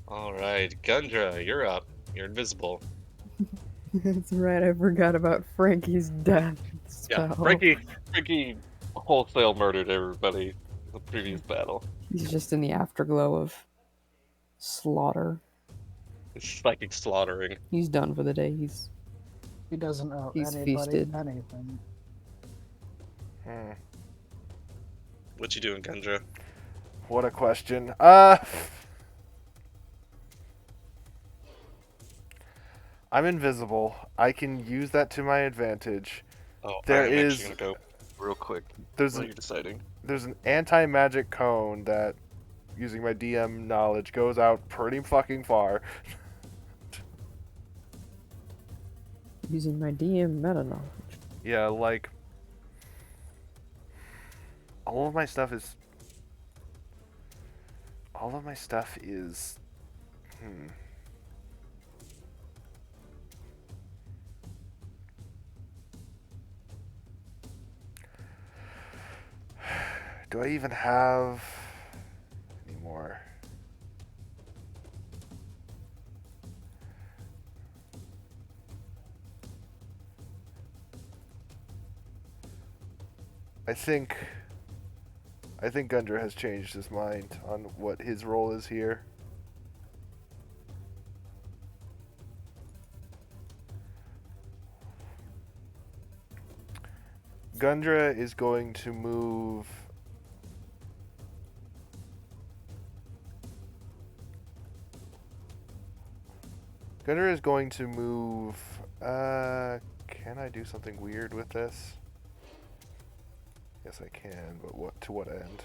Alright, Gundra, you're up. You're invisible. That's right, I forgot about Frankie's death spell. Yeah, Frankie wholesale murdered everybody in the previous battle. He's just in the afterglow of slaughter. It's psychic slaughtering. He's done for the day. He doesn't owe He's anybody feasted. anything. Hmm. What you doing, Gundra? What a question. I'm invisible. I can use that to my advantage. Oh, There I'm is- actually gonna go real quick There's while an, you're deciding. there's an anti-magic cone that, using my DM knowledge, goes out pretty fucking far. Using my DM meta knowledge. Yeah, like... All of my stuff is... Do I even have any more? I think Gundra has changed his mind on what his role is here. Gundra is going to move... Gundra is going to move... can I do something weird with this? Yes, I can, but to what end?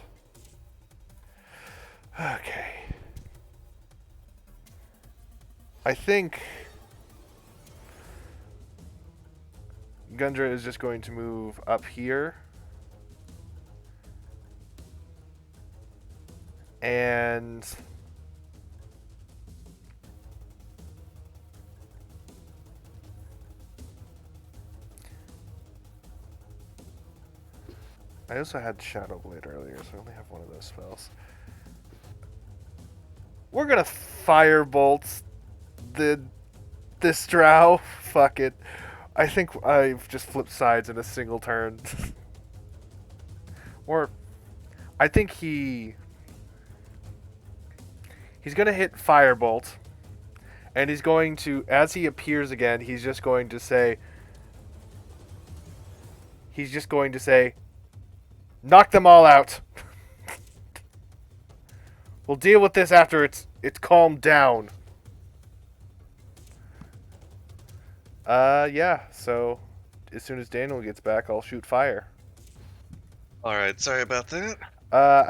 Okay. I think Gundra is just going to move up here. And I also had Shadow Blade earlier, so I only have one of those spells. We're gonna Firebolt this drow. Fuck it. I think I've just flipped sides in a single turn. Or I think he's gonna hit Firebolt, and he's going to, as he appears again, he's just going to say, knock them all out. We'll deal with this after it's calmed down. Yeah, so as soon as Daniel gets back, I'll shoot fire. Alright, sorry about that.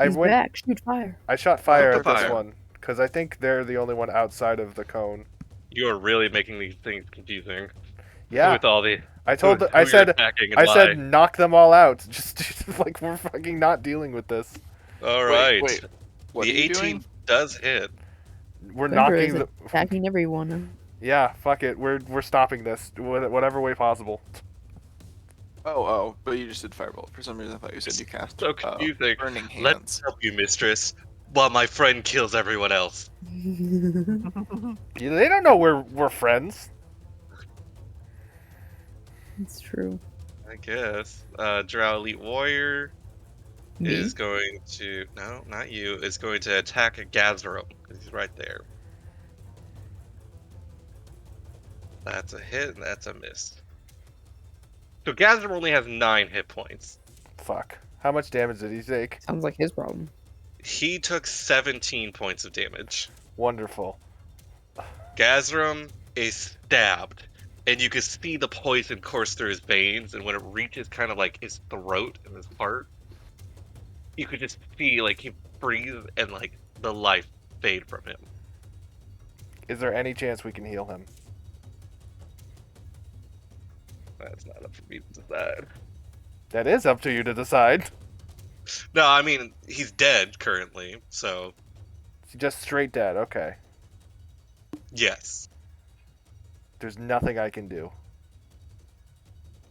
He's back. Shoot fire. I shot fire the at this fire. one, because I think they're the only one outside of the cone. You are really making these things confusing. Yeah. With all the... I told who I you're said attacking and I why. said knock them all out. Just like we're fucking not dealing with this. Alright. Wait, what the are you 18 doing? does hit. We're Gundra knocking is the attacking everyone. Yeah, fuck it. We're stopping this whatever way possible. Oh, but you just did Firebolt. For some reason, I thought you said you cast So confusing. Burning Let's Hands. help you, mistress, while my friend kills everyone else. Yeah, they don't know we're friends. It's true. I guess. Drow Elite Warrior Me? is going to... No, not you. Is going to attack a Gazarum, because he's right there. That's a hit, and that's a miss. So Gazarum only has 9 hit points. Fuck. How much damage did he take? Sounds like his problem. He took 17 points of damage. Wonderful. Gazarum is stabbed, and you can see the poison course through his veins, and when it reaches kind of like his throat and his heart, you could just see like he breathes and like the life fade from him. Is there any chance we can heal him? That's not up for me to decide. That is up to you to decide. No, I mean, he's dead currently, so Just straight dead. Okay. yes. There's nothing I can do.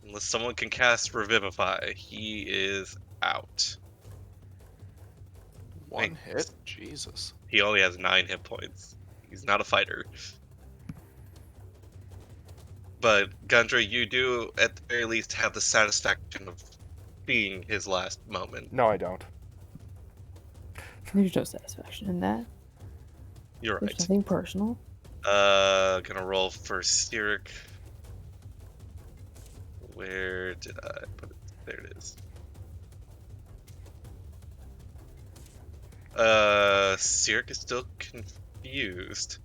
Unless someone can cast Revivify, he is out. One hit? Jesus. He only has 9 hit points. He's not a fighter. But Gundra, you do at the very least have the satisfaction of being his last moment. No, I don't. There's no satisfaction in that. You're There's right. nothing personal. Gonna roll for Cyric. Where did I put it? There it is. Cyric is still confused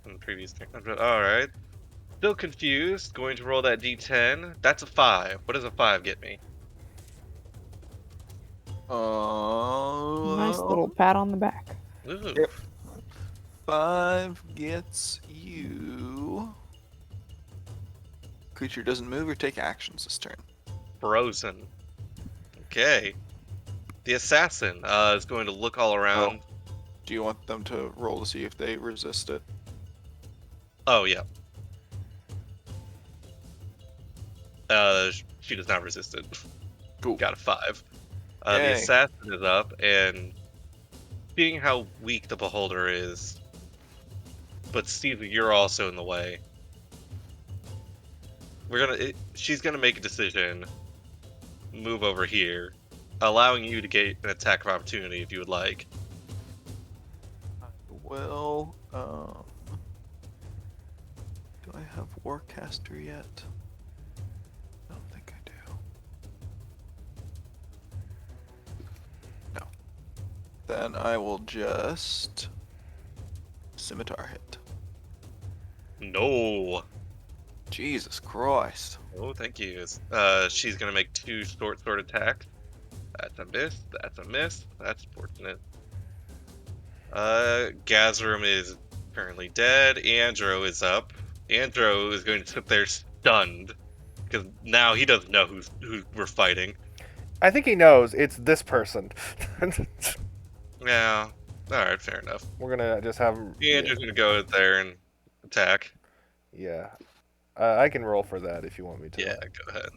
from the previous turn. Alright. Still confused. Going to roll that d10. That's a 5. What does a 5 get me? Nice little pat on the back. Ooh. Yep. 5 gets you. Creature doesn't move or take actions this turn. Frozen. Okay. The assassin is going to look all around. Do you want them to roll to see if they resist it? Oh, yeah. She does not resist it. Cool. Got a 5. The Yay. assassin is up, and seeing how weak the beholder is, but Steve, you're also in the way. She's gonna make a decision, move over here, allowing you to get an attack of opportunity if you would like. Well, do I have Warcaster yet? I don't think I do. No. Then I will just Scimitar hit. No. Jesus Christ. Oh, thank you. She's gonna make 2 short sword attacks. That's a miss. That's a miss. That's fortunate. Gazarum is currently dead. Andro is up. Andro is going to sit there stunned because now he doesn't know who we're fighting. I think he knows it's this person. Yeah. All right, fair enough. We're gonna just have him. Andrew's gonna go out there and attack. Yeah. I can roll for that if you want me to. Yeah, go ahead.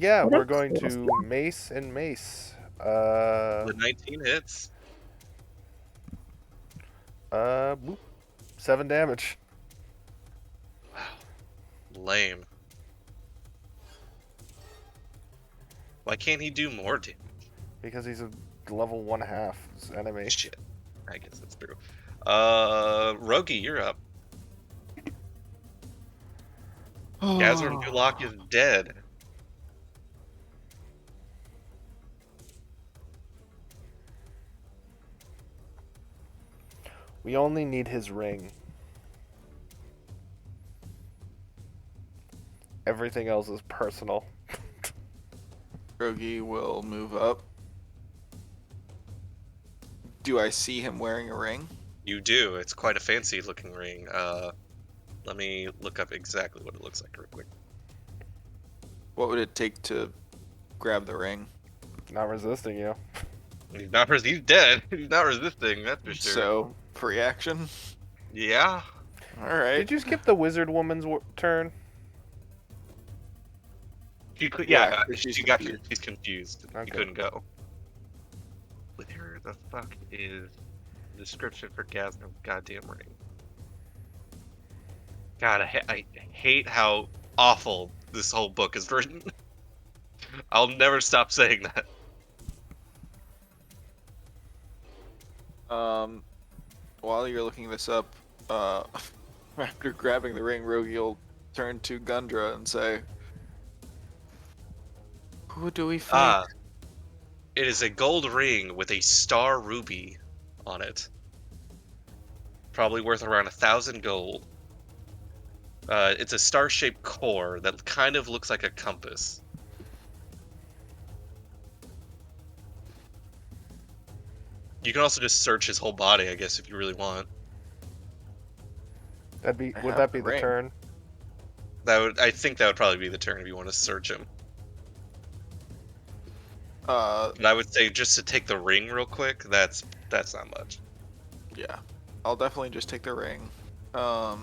Yeah, What we're else going was to there? mace and mace. The 19 hits. Boop. 7 damage. Lame. Why can't he do more damage? Because he's a level 1/2 enemy. Shit. I guess that's true. Rogi, you're up. Gazram Duloc is dead. We only need his ring. Everything else is personal. Rogi will move up. Do I see him wearing a ring? You do. It's quite a fancy looking ring. Let me look up exactly what it looks like real quick. What would it take to grab the ring? Not resisting you. He's dead. He's not resisting, that's for sure. So, free action? Yeah. Alright. Did you skip the wizard woman's turn? Yeah, she's she's confused. Okay. He couldn't go. Where the fuck is the description for Gazram's goddamn ring? God, I hate how awful this whole book is written. I'll never stop saying that. While you're looking this up, after grabbing the ring, Rogi will turn to Gundra and say, "Who do we fight?" It is a gold ring with a star ruby on it. Probably worth around 1,000 gold. It's a star-shaped core that kind of looks like a compass. You can also just search his whole body, I guess, if you really want. Would have that be the the ring. turn? I think that would probably be the turn if you want to search him. But I would say just to take the ring real quick, that's not much. Yeah, I'll definitely just take the ring. Boy.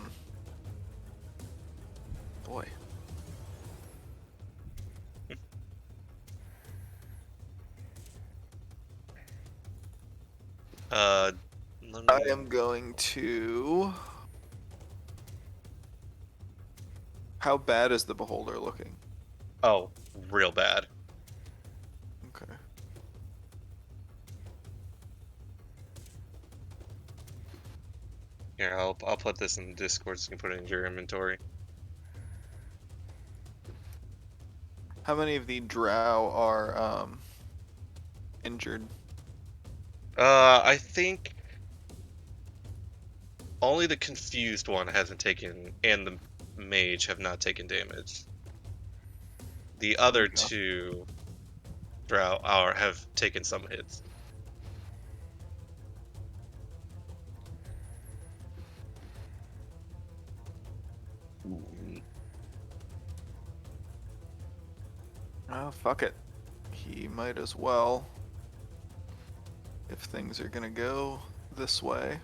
Let I me- am going to. How bad is the beholder looking? Oh, real bad. Okay. Here, I'll put this in Discord so you can put it in your inventory. How many of the drow are injured? I think only the confused one hasn't taken, and the mage have not taken damage. The other Okay. two drow have taken some hits. Oh, fuck it. He might as well. If things are gonna go this way.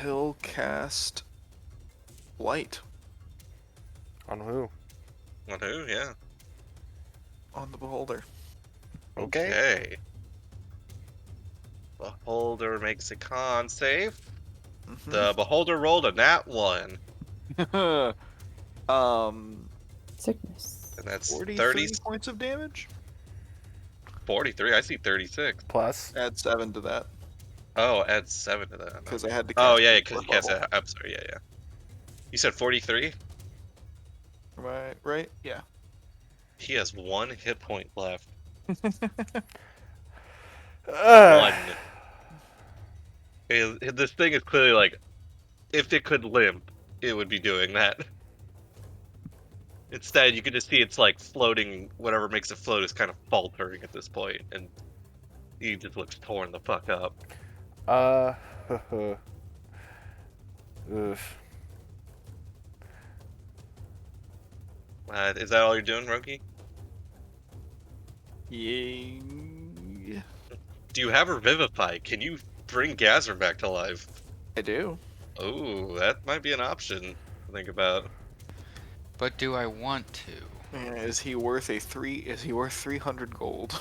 He'll cast light On who? On who? Yeah. on the beholder. Okay. Beholder makes a con save. The beholder rolled a nat 1, Sickness. and that's 43 30, points of damage? 43. I see 36. Plus. Add 7 to that, Oh, add 7 to that. because I had to Oh, cast yeah, it because you fourth cast level. it. I'm sorry, yeah. You said 43? Am I right? Yeah. He has 1 hit point left. Ugh. 1. This thing is clearly like, if it could limp, it would be doing that. Instead, you can just see it's like floating. Whatever makes it float is kind of faltering at this point, and he just looks torn the fuck up. Ugh. Is that all you're doing, Roki? Yeah, Do you have Revivify? Can you bring Gazra back to life? I do. Oh, that might be an option to think about. But do I want to? And is he worth 300 gold?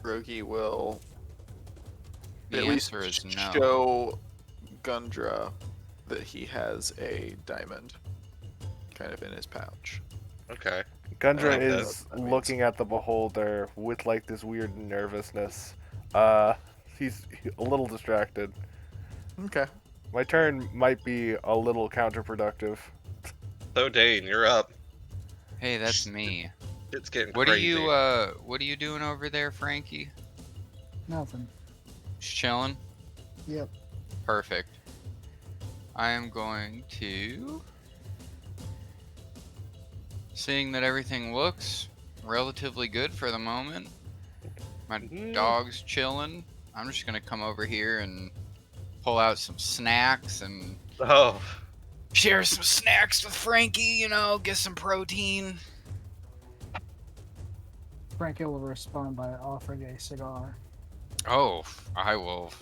Rogi will The at least answer is no. show Gundra that he has a diamond kind of in his pouch. Okay. Gundra like that. is That means- looking at the beholder with like this weird nervousness. He's a little distracted. Okay. My turn might be a little counterproductive. So Dane, you're up. Hey, that's me. It's getting What crazy. are you doing over there, Frankie? Nothing. Just chilling? Yep. Perfect. I am going to, seeing that everything looks relatively good for the moment, my dog's chilling, I'm just gonna come over here and pull out some snacks and Oh, share some snacks with Frankie, you know, get some protein. Frankie will respond by offering a cigar. Oh, I will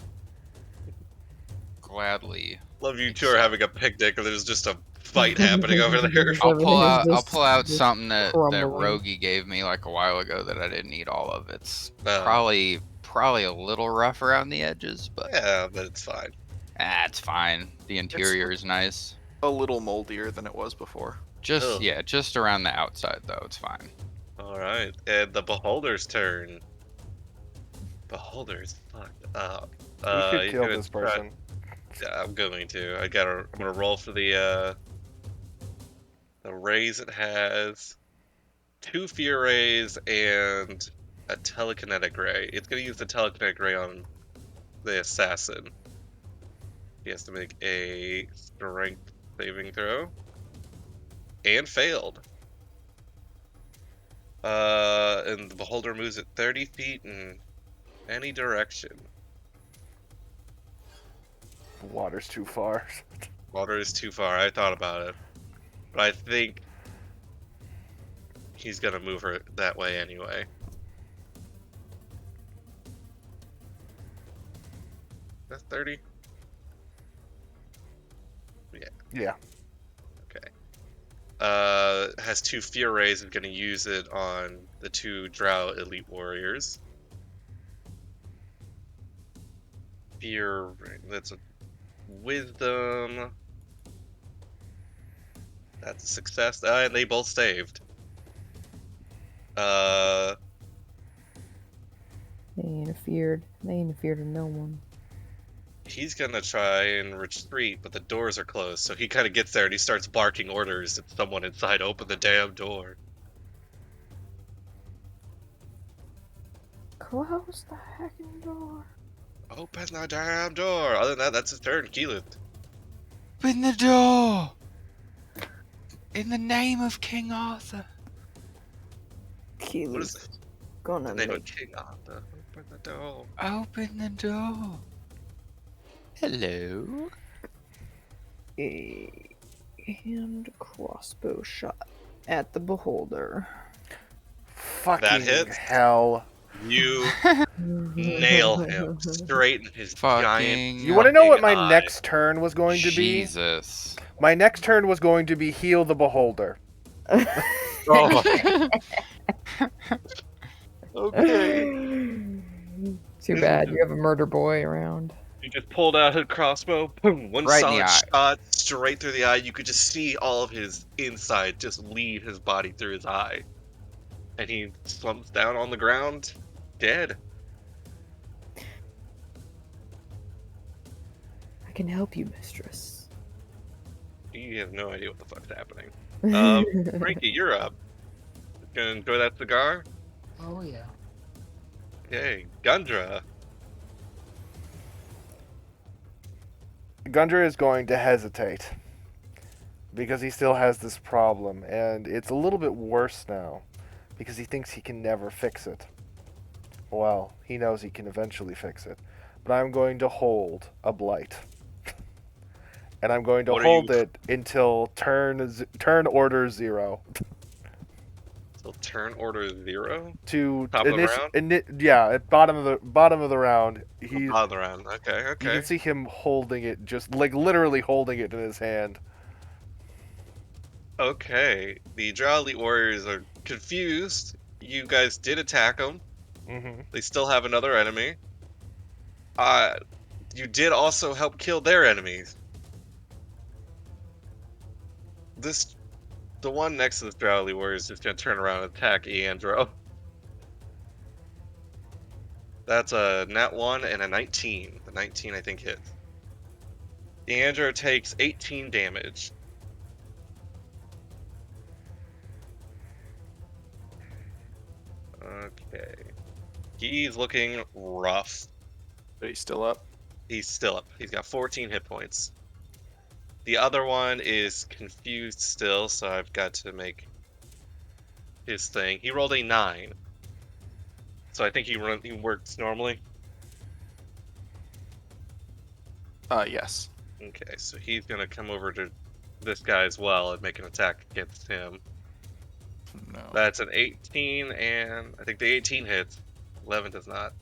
gladly. love you two are having a picnic, and there's just a fight happening over there. I'll Everything pull is out. I'll just- pull out just something that crumbling. Rogi gave me like a while ago that I didn't eat all of. It's Oh. probably a little rough around the edges, but Yeah, but it's fine. it's fine. The interior is nice. A little moldier than it was before. Just Ugh. just around the outside though. It's fine. All right, and the beholder's turn. Beholder's fucked up. We should he's kill gonna this try- person. Yeah, I'm going to. I'm gonna roll for the raise. It has 2 fear rays and a telekinetic ray. It's gonna use the telekinetic ray on the assassin. He has to make a strength saving throw. And failed. And the beholder moves at 30 feet in any direction. The water's too far. Water is too far. I thought about it. But I think he's gonna move her that way anyway. That's 30? Yeah. Okay. Has 2 fear rays and gonna use it on the 2 drow elite warriors. Fear, that's a wisdom. That's a success. And they both saved. They interfered in no one. He's gonna try and retreat, but the doors are closed, so he kind of gets there and he starts barking orders at someone inside, open the damn door. Close the heckin' door. Open the damn door! Other than that, that's his turn. Keeluth. Open the door! In the name of King Arthur. What is Keely's it? gonna The name of make King Arthur. Open the door. Open the door. Hello. a hand crossbow shot at the beholder. Fucking hits? hell. You nail him straight in his giant. Fucking You want to know what my eye. next turn was going to be? Jesus. My next turn was going to be heal the beholder. Oh, Okay. Too bad you have a murder boy around. he just pulled out his crossbow. Boom! One Right in the solid eye. shot straight through the eye. You could just see all of his inside just leave his body through his eye, and he slumps down on the ground, dead. I can help you, mistress. You have no idea what the fuck's happening. Frankie, you're up. Gonna enjoy that cigar? Oh yeah. Okay, Gundra. Gundra is going to hesitate because he still has this problem, and it's a little bit worse now because he thinks he can never fix it. Well, he knows he can eventually fix it, but I'm going to hold a blight. And I'm going to What are hold you- it until turn order 0 So turn order 0? to Top of the round? yeah, at bottom of the round. Bottom of the round. Okay, You can okay. see him holding it, just like literally holding it in his hand. Okay. The Drow Elite Warriors are confused. You guys did attack them. Mm-hmm. They still have another enemy. Uh, you did also help kill their enemies. The one next to the Drow Elite Warrior is just gonna turn around and attack Eandro. That's a nat 1 and a 19. The 19 I think hits. Eandro takes 18 damage. Okay. He's looking rough. But he's still up. He's still up. He's got 14 hit points. The other one is confused still, so I've got to make his thing. He rolled a 9. So I think he works normally. Yes. Okay, so he's gonna come over to this guy as well and make an attack against him. No. That's an 18, and I think the 18 hits. 11 does not.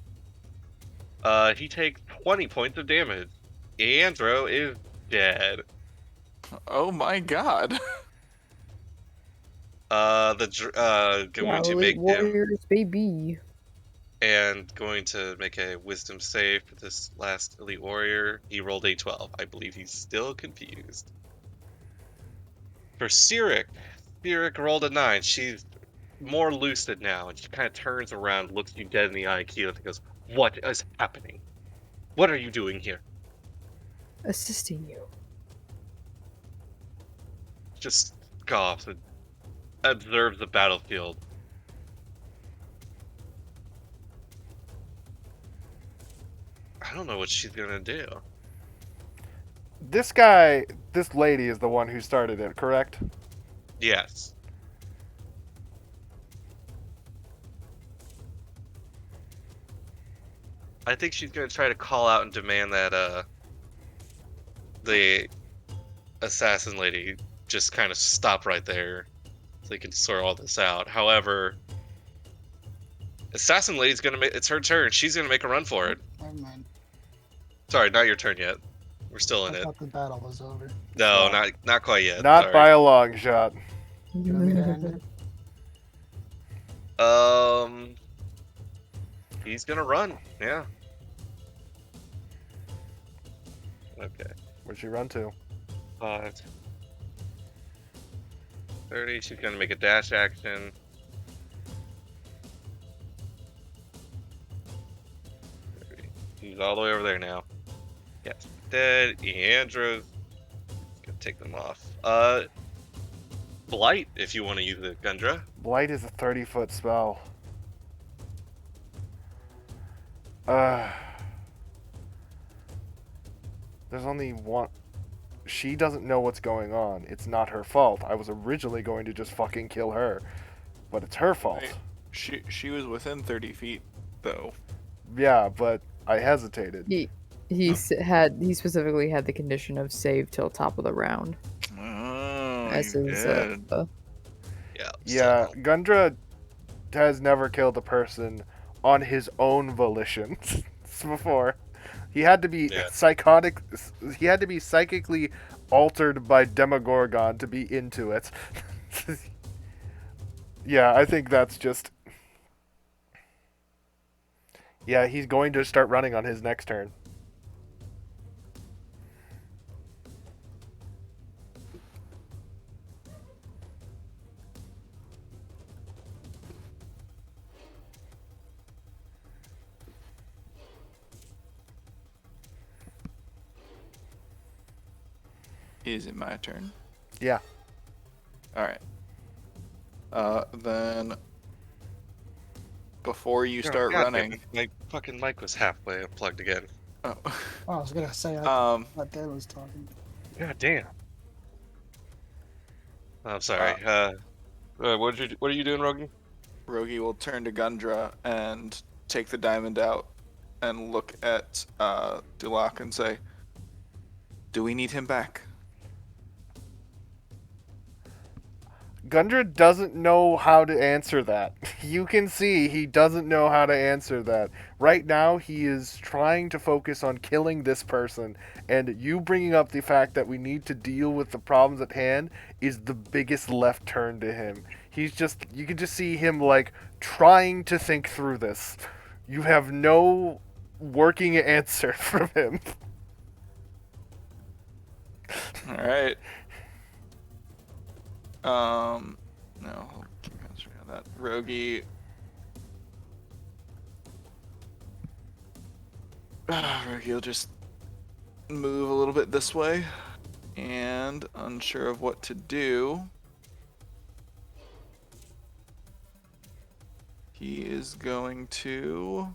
He takes 20 points of damage. Andro is dead. Oh my god. Going to Elite make him Warriors, baby. and going to make a wisdom save for this last elite warrior. He rolled a 12. I believe he's still confused. For Cyric rolled a 9. She's more lucid now, and she kind of turns around, looks you dead in the eye, Keyleth, and goes, "What is happening? What are you doing here?" Assisting you. Just scoffs and observes the battlefield. I don't know what she's gonna do. This lady is the one who started it, correct? Yes. I think she's gonna try to call out and demand that the assassin lady just kind of stop right there so they can sort all this out. However, assassin lady's gonna make it's her turn. She's gonna make a run for it. Never mind. Sorry, not your turn yet. We're still in I it. thought the battle was over. No, No. not quite yet. Not Sorry. by a long shot. Do you want me to end it? He's gonna run. Yeah. Okay. Where'd she run to? 5, 30. She's gonna make a dash action. 30. He's all the way over there now. Yes. Dead. Andrew. Gonna take them off. Blight, if you want to use it, Gundra. Blight is a 30-foot spell. There's only one. She doesn't know what's going on. It's not her fault. I was originally going to just fucking kill her, but it's her fault. She was within 30 feet, though. Yeah, but I hesitated. He specifically had the condition of save till top of the round. Oh, As you his, did. Yeah, So, Gundra has never killed a person on his own volition before. He had to be Yeah. psychotic. He had to be psychically altered by Demogorgon to be into it. Yeah, I think that's just. Yeah, he's going to start running on his next turn. Is it my turn? Yeah. Alright. Then before you start God, running. my fucking mic was halfway unplugged again. Oh. Oh, I was gonna say I Um, thought Dan was talking. God damn. I'm uh, sorry. What are you doing, Rogi? Rogi will turn to Gundra and take the diamond out and look at Duloc and say, "Do we need him back?" Gundra doesn't know how to answer that. You can see he doesn't know how to answer that. Right now, he is trying to focus on killing this person, and you bringing up the fact that we need to deal with the problems at hand is the biggest left turn to him. You can just see him, like, trying to think through this. You have no working answer from him. All right. No, I'll keep concentrating on that. Rogi. Rogi will just move a little bit this way, and unsure of what to do, he is going to.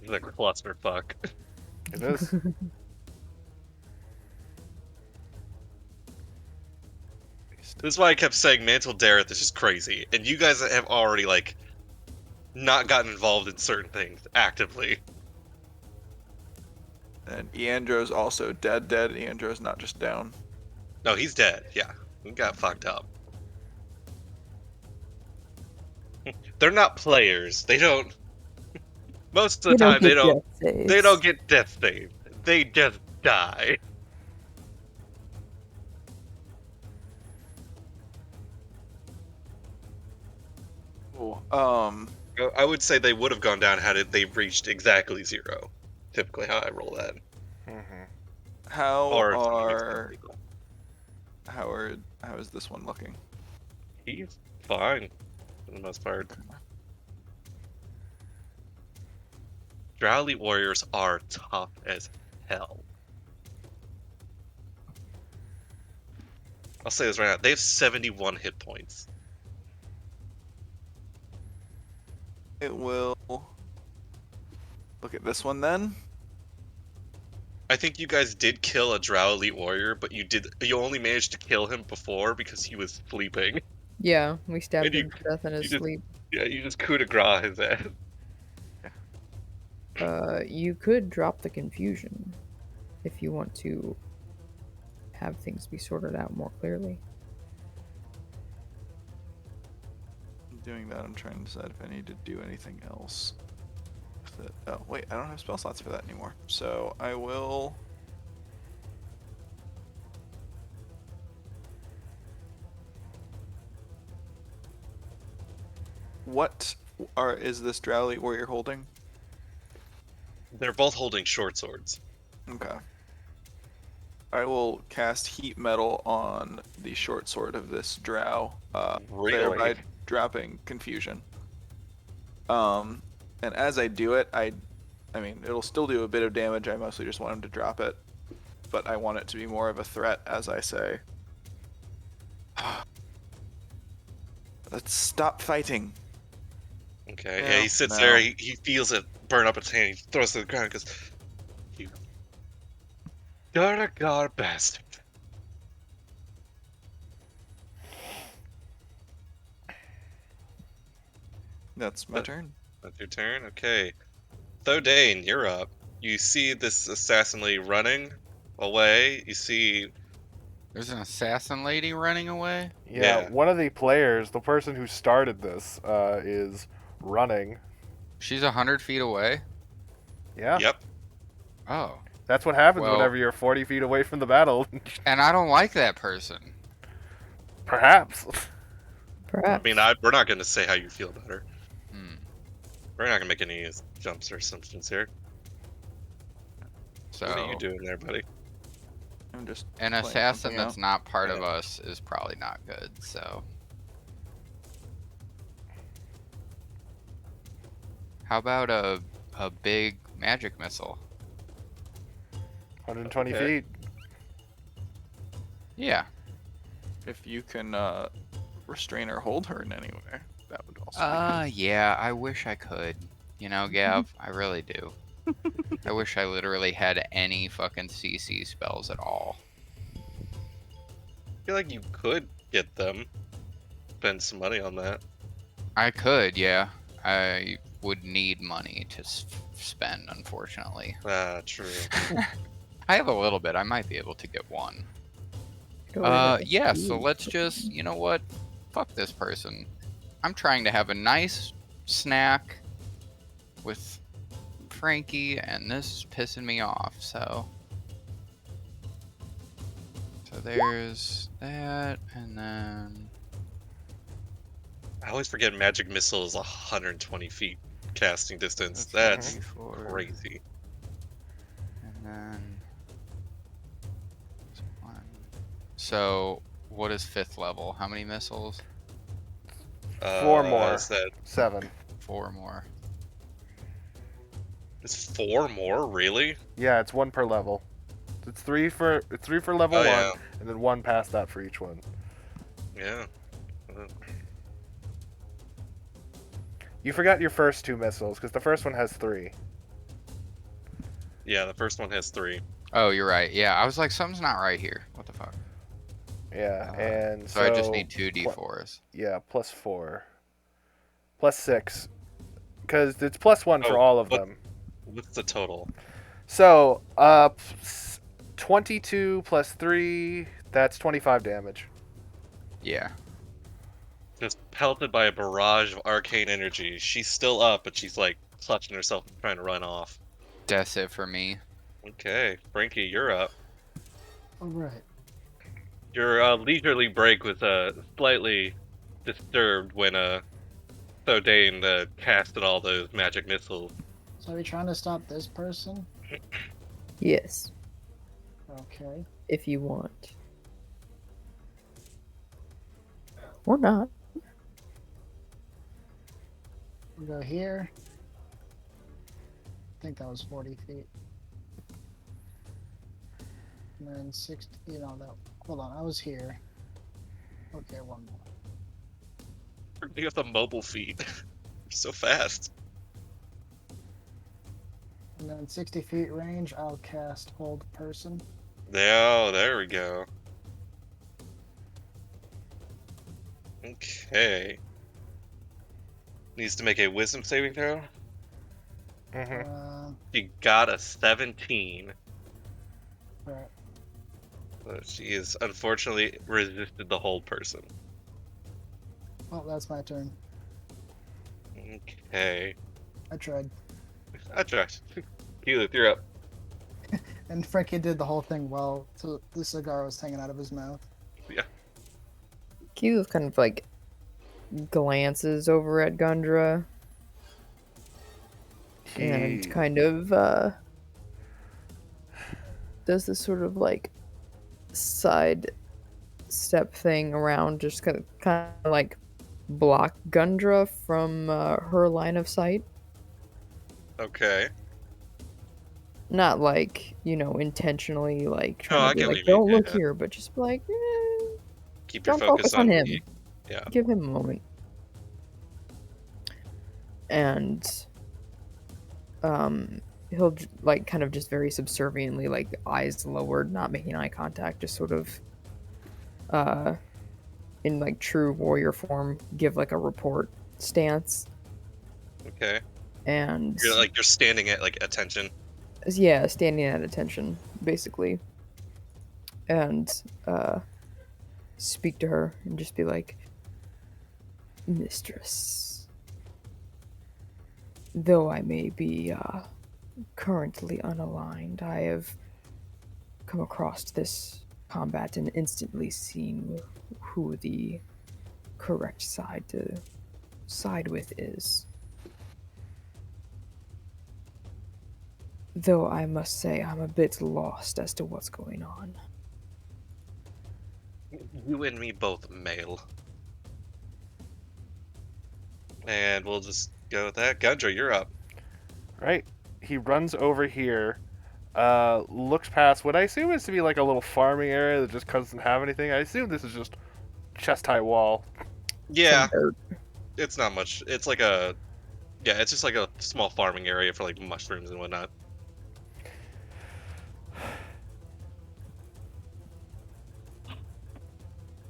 He's a clusterfuck. It is. This is why I kept saying Mantle Dareth is just crazy, and you guys have already like not gotten involved in certain things actively. And Eandro's also dead. Eandro's not just down. No, he's dead. Yeah, he got fucked up. They're not players. They don't. Most of the You don't time, they get don't. death saves. They don't get death saved. They just die. Cool. I would say they would have gone down had they reached exactly 0. Typically, how I roll that. How Or are how is this one looking? he's fine for the most part. Drow warriors are tough as hell. I'll say this right now. They have 71 hit points. It will look at this one then. I think you guys did kill a Drow Elite Warrior, but you only managed to kill him before because he was sleeping. Yeah, we stabbed And you him to death in his just sleep. you just coup de grace his ass. You could drop the confusion if you want to have things be sorted out more clearly. Doing that, I'm trying to decide if I need to do anything else. Oh wait, I don't have spell slots for that anymore. So I will. What is this Drowly warrior holding? They're both holding short swords. Okay. I will cast heat metal on the short sword of this drow, Really? thereby dropping confusion. And as I do it, I mean, it'll still do a bit of damage. I mostly just want him to drop it, but I want it to be more of a threat, as I say. Let's stop fighting. Okay. No, Yeah, he sits no. there. He feels it burn up his hand. He throws it to the ground because you god bastard. That's my turn. That's your turn. Okay. Thodane, you're up. You see this assassin lady running away. You see. There's an assassin lady running away? Yeah, Yeah. one of the players, the person who started this, is running. She's 100 feet away? Yeah, Yep. Oh. that's what happens Well- whenever you're 40 feet away from the battle. And I don't like that person. Perhaps. Perhaps. I mean, we're not going to say how you feel about her. Hmm. We're not going to make any jumps or assumptions here. So, What are you doing there, buddy? I'm just an playing assassin something that's out. not part of Yeah. us is probably not good, so. How about a big magic missile? 120 Okay. feet. Yeah. If you can restrain or hold her in any way, that would also Yeah, I wish I could. You know, Gav, I really do. I wish I literally had any fucking CC spells at all. I feel like you could get them. Spend some money on that. I could, yeah. I would need money to spend, unfortunately. Ah, true. I have a little bit. I might be able to get one. Go ahead. Yeah, so let's just, you know what? Fuck this person. I'm trying to have a nice snack with Frankie, and this is pissing me off, so. So there's that, and then. I always forget magic missile is 120 feet casting distance. That's That's 1d4. crazy. And then. One. So, what is 5th level? How many missiles? 4 more. Is that 7. 4 more. it's 4 more? Really? Yeah, it's 1 per level. It's 3 for level Oh, 1, yeah. and then 1 past that for each one. Yeah. You forgot your first 2 missiles, because the first one has 3. Yeah, the first one has 3. Oh, you're right. Yeah, I was like, something's not right here. What the fuck? Yeah, and So I just need 2 pl- d4s. Yeah, plus 4. Plus 6. Because it's plus 1 for Oh, all of what- them. What's the total? So, 22 plus 3, that's 25 damage. Yeah. Just pelted by a barrage of arcane energy. She's still up, but she's like clutching herself and trying to run off. That's it for me. Okay, Frankie, you're up. All right. Your leisurely break was slightly disturbed when Thodane casted all those magic missiles. So are we trying to stop this person? Yes, Okay. if you want. Or not. We go here. I think that was 40 feet. And then 60, you know, that. Hold on, I was here. Okay, one more. You have the mobile feet. You're so fast. And then 60 feet range, I'll cast Hold Person. There we go. Okay. Needs to make a wisdom saving throw. Mm-hmm. She got a 17. Right. So she is unfortunately resisted the hold person. Well, that's my turn. Okay. I tried. I tried. Keyleth, you're up. And Frankie did the whole thing while the cigar was hanging out of his mouth. Keyleth kind of like glances over at Gundra and kind of does this sort of like side step thing around, just kind of like block Gundra from her line of sight. Okay. Not like, you know, intentionally like Oh, trying I to be get what like, you mean, don't look yeah. here, but just be like, Keep your don't focus focus on him. Yeah. Give him a moment. And he'll like kind of just very subserviently, like eyes lowered, not making eye contact, just sort of in like true warrior form, give like a report stance. Okay. And You're standing at like attention. yeah, standing at attention, basically. And speak to her and just be like, Mistress, though I may be currently unaligned, I have come across this combat and instantly seen who the correct side to side with is. Though I must say I'm a bit lost as to what's going on. You and me both, male. And we'll just go with that. Gundra, you're up. Right. He runs over here, looks past what I assume is to be like a little farming area that just doesn't have anything. I assume this is just chest high wall. Yeah. Some dirt. It's not much. It's like a yeah. It's just like a small farming area for like mushrooms and whatnot.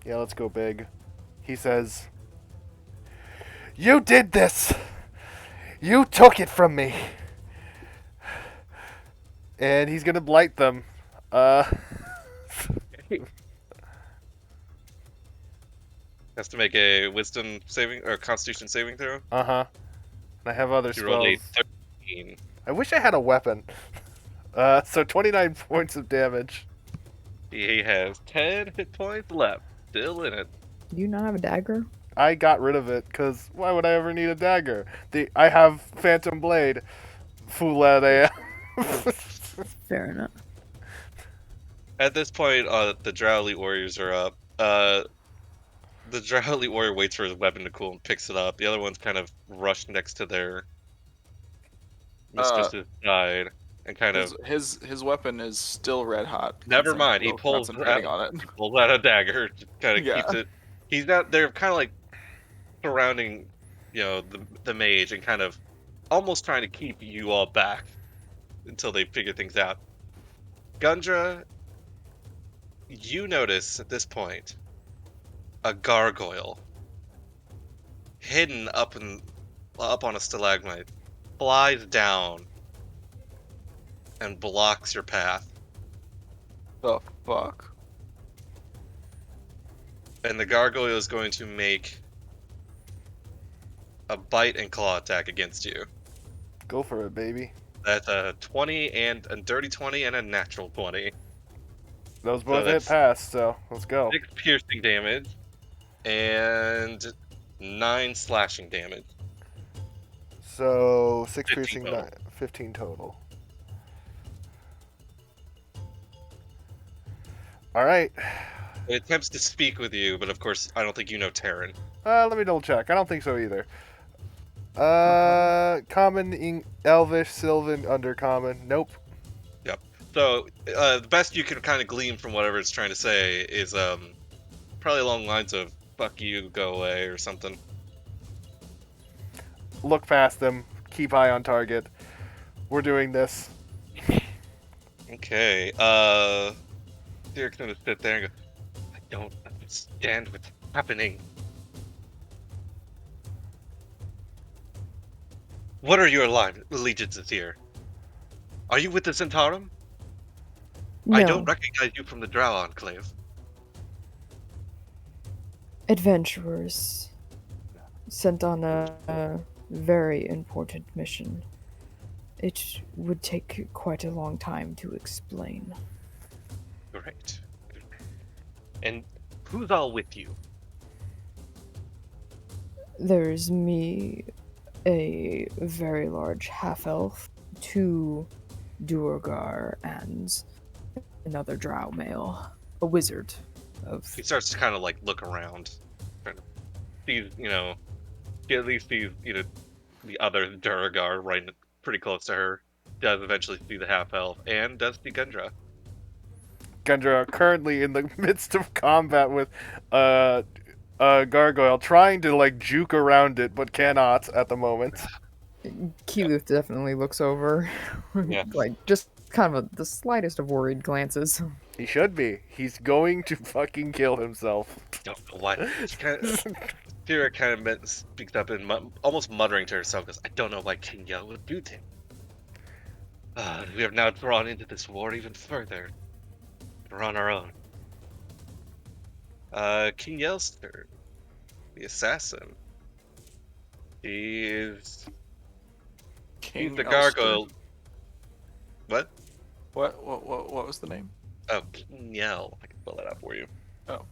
Yeah, let's go big. He says, "You did this! You took it from me!" And he's gonna blight them. Uh, Has to make a wisdom saving or constitution saving throw. uh-huh. And I have other He rolled a spells. 13. I wish I had a weapon. So 29 points of damage. He has 10 hit points left. Still in it. Do you not have a dagger? I got rid of it, because why would I ever need a dagger? I have Phantom Blade. Fool that I am. Fair enough. At this point, the Drow Elite Warriors are up. The Drow Elite Warrior waits for his weapon to cool and picks it up. The other one's kind of rushed next to their mistress's side and kind of. His weapon is still red hot. Never I'm mind. He still pulls concentrating out, on it. he pulls out a dagger. Just kind of Yeah. keeps it. He's not. They're kind of like surrounding, the mage and kind of almost trying to keep you all back until they figure things out. Gundra, you notice at this point a gargoyle hidden up on a stalagmite flies down and blocks your path. The fuck? And the gargoyle is going to make a bite and claw attack against you. Go for it, baby. That's a 20 and a dirty 20 and a natural 20. Those both hit that's- pass, so let's go. 6 piercing damage and 9 slashing damage. So 6 15 piercing, total. 15 total. Alright. It attempts to speak with you, but of course, I don't think you know Terran. Let me double check. I don't think so either. Common, Elvish, Sylvan, Undercommon. Nope. So, the best you can kind of glean from whatever it's trying to say is probably along the lines of "fuck you, go away" or something. Look past them. Keep eye on target. We're doing this. Okay. Derek's gonna sit there and go, "I don't understand what's happening. What are your allegiances here? Are you with the Zhentarim? No. I don't recognize you from the Drow Enclave." Adventurers sent on a very important mission. It would take quite a long time to explain. Correct. And who's all with you? There's me, a very large half-elf, 2 Duergar, and another drow male. A wizard of... He starts to kind of like look around, trying to see, he at least sees, the other Duragar right pretty close to her. Does eventually see the half elf and does see Gundra. Gundra currently in the midst of combat with Gargoyle, trying to like juke around it, but cannot at the moment. Keyleth definitely looks over. Yeah. Like, just kind of the slightest of worried glances. He should be. He's going to fucking kill himself. Don't know why. Tira kind of speaks up and almost muttering to herself, goes, "I don't know why King Yell would do that. We have now drawn into this war even further. We're on our own." King Yell's turn. The assassin. He's King the Elster. gargoyle. What? What was the name? Oh, King Yell. I can spell that out for you. Oh.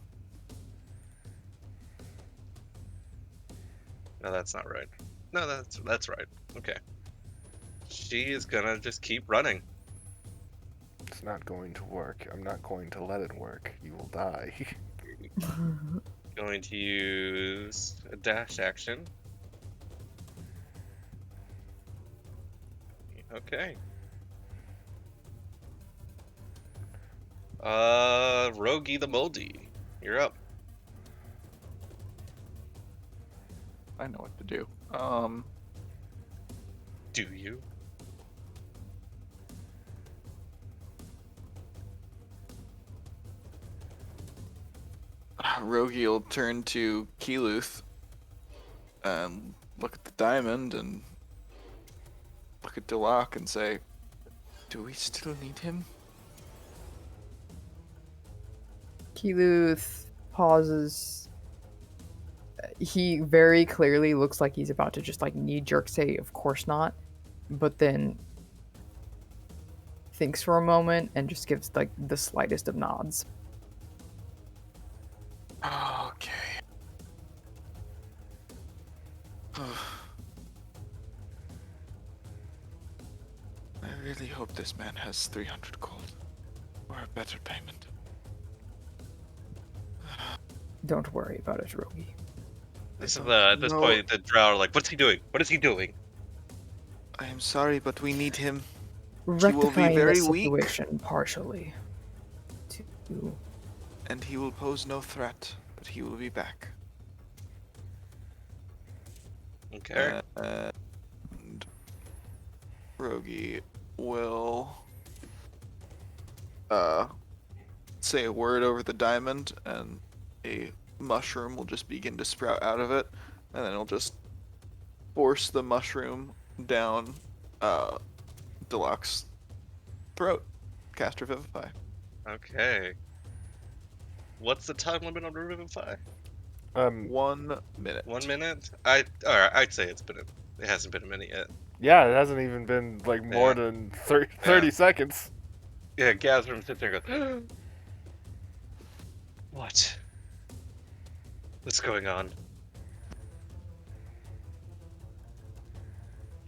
No, that's not right. No, that's right. Okay. She is gonna just keep running. It's not going to work. I'm not going to let it work. You will die. Going to use a dash action. Okay. Rogie the Moldy, you're up. I know what to do. Do you? Rogi will turn to Keeluth and look at the diamond and look at Duloc and say, "Do we still need him?" Keeluth pauses. He very clearly looks like he's about to just like knee jerk say, "Of course not," but then thinks for a moment and just gives like the slightest of nods. Okay. I really hope this man has 300 gold, or a better payment. Don't worry about it, Rogi. This is don't at this know. point the drow are like, what's he doing? What is he doing? I am sorry, but we need him. will be Rectifying very the weak. situation partially. To And he will pose no threat, but he will be back. Okay. And Rogi will say a word over the diamond, and a mushroom will just begin to sprout out of it, and then he'll just force the mushroom down Duloc's throat. Cast Revivify. Okay. What's the time limit on Revivify? 1 minute. 1 minute? Alright, I'd say it hasn't been a minute yet. Yeah, it hasn't even been like more Yeah. than 30 seconds. Yeah, Gazrim sits there and goes, what? What's going on?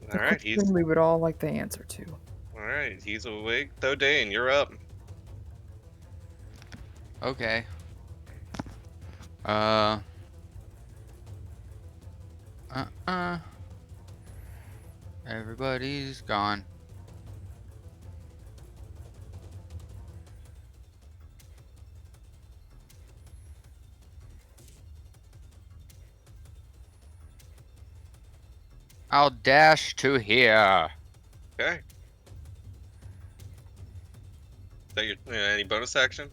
the Alright, question we would all like the answer to. he's awake. Thodane, you're up. Okay. Everybody's gone. I'll dash to here. Okay. Is that your any bonus action?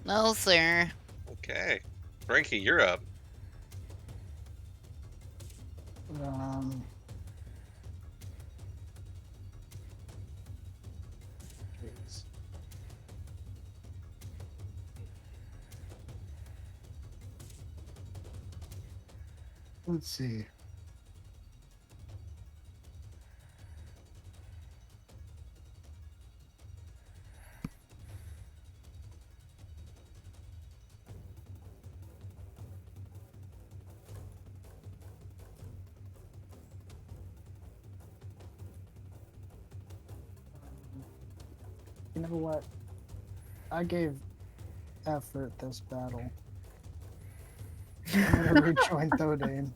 No, sir. Okay. Frankie, you're up. Um. Jeez. Let's see. You know what? I gave effort this battle. I'm gonna rejoin Thodane.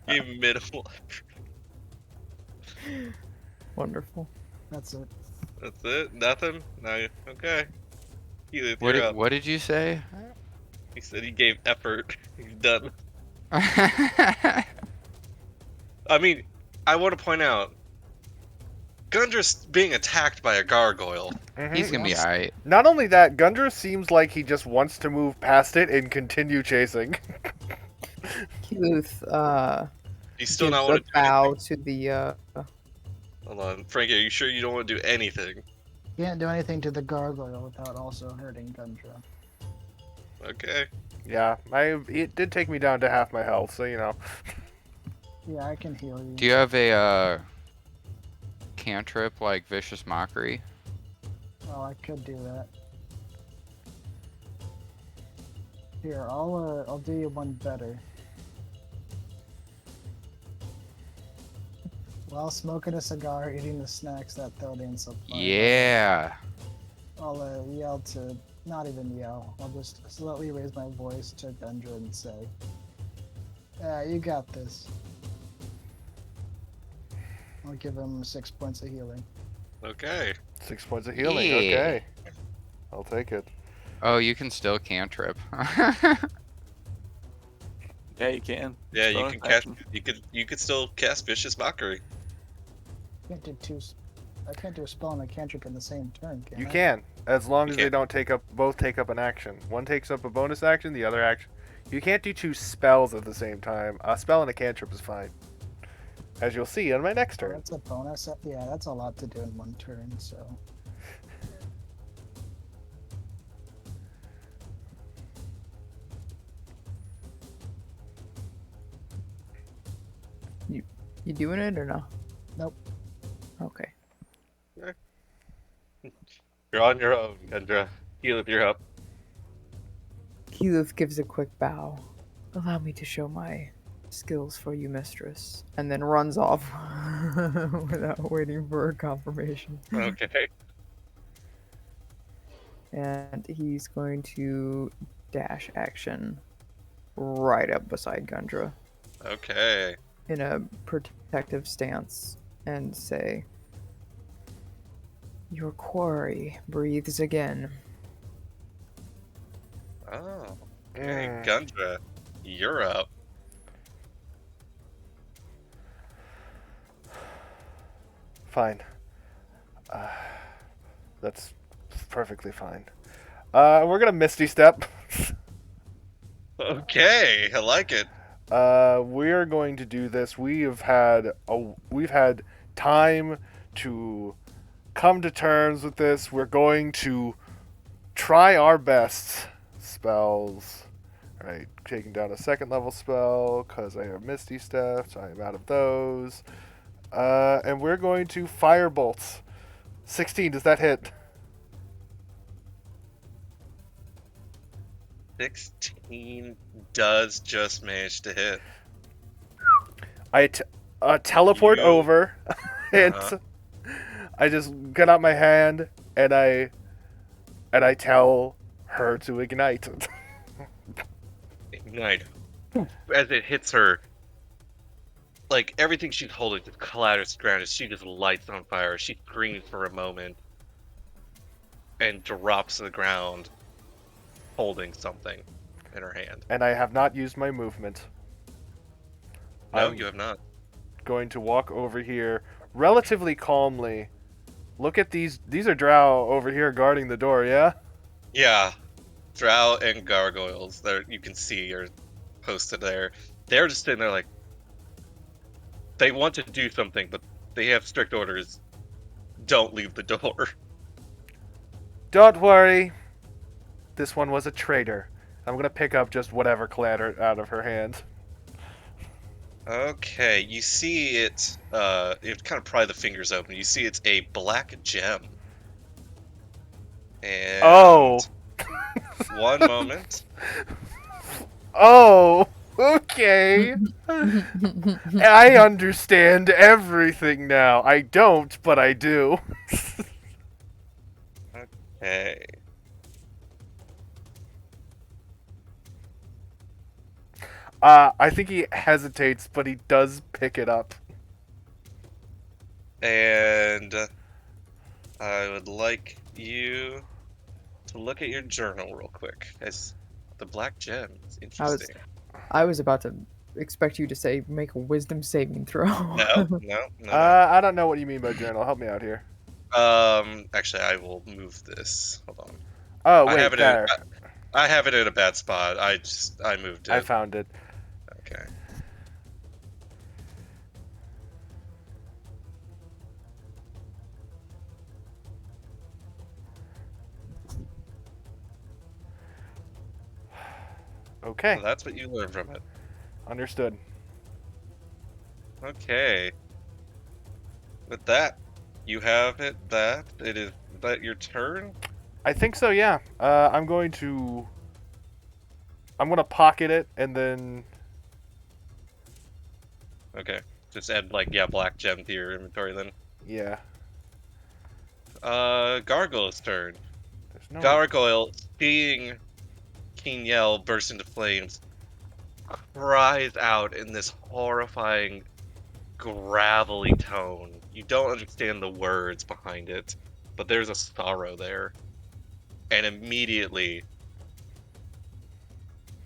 You minimal. Wonderful. That's it. That's it? Nothing? No. Okay. You're What did, up. what did you say? He said he gave effort. He's done. I mean, I want to point out, Gundra's being attacked by a gargoyle. He's gonna be alright. Not only that, Gundra seems like he just wants to move past it and continue chasing. Keeluth, He's still gives not a want to do bow anything. to the, Hold on. Frankie, are you sure you don't want to do anything? Can't do anything to the gargoyle without also hurting Gundra. Okay. Yeah, it did take me down to half my health, so you know. Yeah, I can heal you. Do you have a cantrip like Vicious Mockery? Oh, I could do that. Here, I'll do you one better. While smoking a cigar, eating the snacks that Thodane supplied. Yeah. I'll yell to, not even yell, I'll just slowly raise my voice to Gundra and say, you got this. I'll give him 6 points of healing. Okay. 6 points of healing, Yeah. okay. I'll take it. Oh, you can still cantrip. Yeah, you can. Yeah, It's you bonus can cast. action. You could still cast vicious mockery. Can't do two. I can't do a spell and a cantrip in the same turn, can You I? can, as long You as they can't. don't both take up an action. One takes up a bonus action, the other action. You can't do two spells at the same time. A spell and a cantrip is fine, as you'll see on my next Oh, turn. that's a bonus. Yeah, that's a lot to do in one turn. So You doing it or no? nope. Okay. You're on your own, Kendra. Heal if you're up. Keyleth gives a quick bow. Allow me to show my skills for you, mistress, and then runs off without waiting for a confirmation. Okay. And he's going to dash action right up beside Gundra Okay. in a protective stance and say, "Your quarry breathes again." Oh. Okay, Mm. Gundra, you're up. Fine. That's perfectly fine. We're gonna Misty Step. Okay, I like it. We're going to do this. We've had time to come to terms with this. We're going to try our best. Spells. Right, taking down a second level spell because I have Misty Step, so I'm out of those. And we're going to Firebolt. 16, does that hit? 16 does just manage to hit. I teleport You- over, and Uh-huh. I just get out my hand and I tell her to ignite. Ignite. As it hits her, like everything she's holding just clatters to the ground as she just lights on fire. She screams for a moment and drops to the ground, holding something in her hand. And I have not used my movement. No, I'm you have not. going to walk over here relatively calmly. Look at these. These are drow over here guarding the door, yeah? Yeah, Drow and gargoyles that you can see are posted there. They're just sitting there like they want to do something, but they have strict orders. Don't leave the door. Don't worry. This one was a traitor. I'm going to pick up just whatever clattered out of her hand. Okay, you see it. You have to kind of pry the fingers open. You see it's a black gem. And Oh. one moment. Oh. Okay. I understand everything now. I don't, but I do. Hey. I think he hesitates, but he does pick it up. And I would like you to look at your journal real quick. As the black gem is interesting. I was about to expect you to say make a wisdom saving throw. No. I don't know what you mean by journal. Help me out here. Actually, I will move this. Hold on. Oh, I wait, have it there. I have it in a bad spot. I moved it. I found it. Okay. Okay, So that's what you learned from it. understood. Okay. With that, you have it. Is that your turn? I think so, yeah. I'm going to pocket it, and then... Okay. Just add black gem to your inventory then. Yeah. Gargoyle's turn. There's no... Gargoyle, seeing King Yell burst into flames, cries out in this horrifying, gravelly tone. You don't understand the words behind it, but there's a sorrow there. And immediately,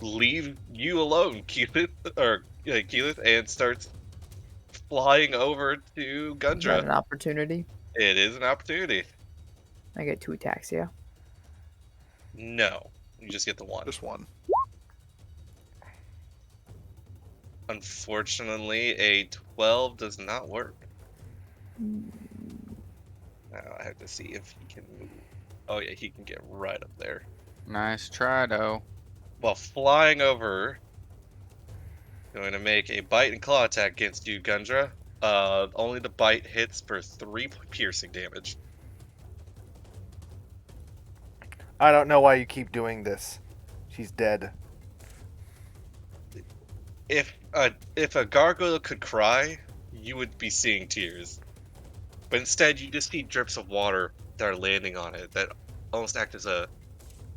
leave you alone, Keyleth, Keyleth, and starts flying over to Is that Gundra. an opportunity? It is an opportunity. I get 2 attacks, yeah. No, you just get the one. Just one. Unfortunately, a 12 does not work. Now I have to see if he can move. Oh yeah, he can get right up there. Nice try, though. While flying over, going to make a bite and claw attack against you, Gundra. Only the bite hits for 3 piercing damage. I don't know why you keep doing this. She's dead. If a gargoyle could cry, you would be seeing tears. But instead, you just see drips of water that are landing on it that almost act as a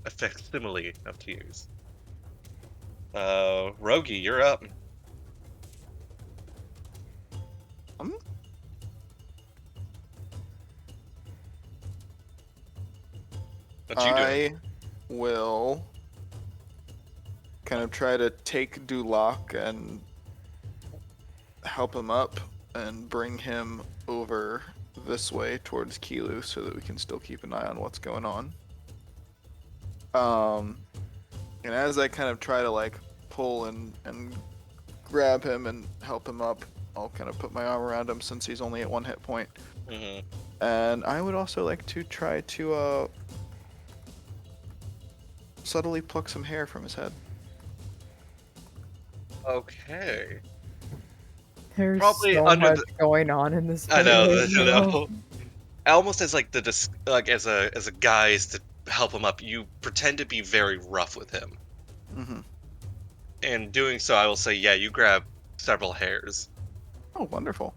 facsimile of tears. Rogi, you're up. Um, What you doing? I will kind of try to take Duloc and help him up and bring him over this way towards Kilu so that we can still keep an eye on what's going on. And as I kind of try to like pull and grab him and help him up, I'll kind of put my arm around him since he's only at 1 hit point. Mm-hmm. And I would also like to try to subtly pluck some hair from his head. Okay. There's Probably so under much going on in this I know, fight right I now. know. Almost as like as a guise to help him up, you pretend to be very rough with him. Mm-hmm. And doing so, I will say, yeah, you grab several hairs. Oh, wonderful.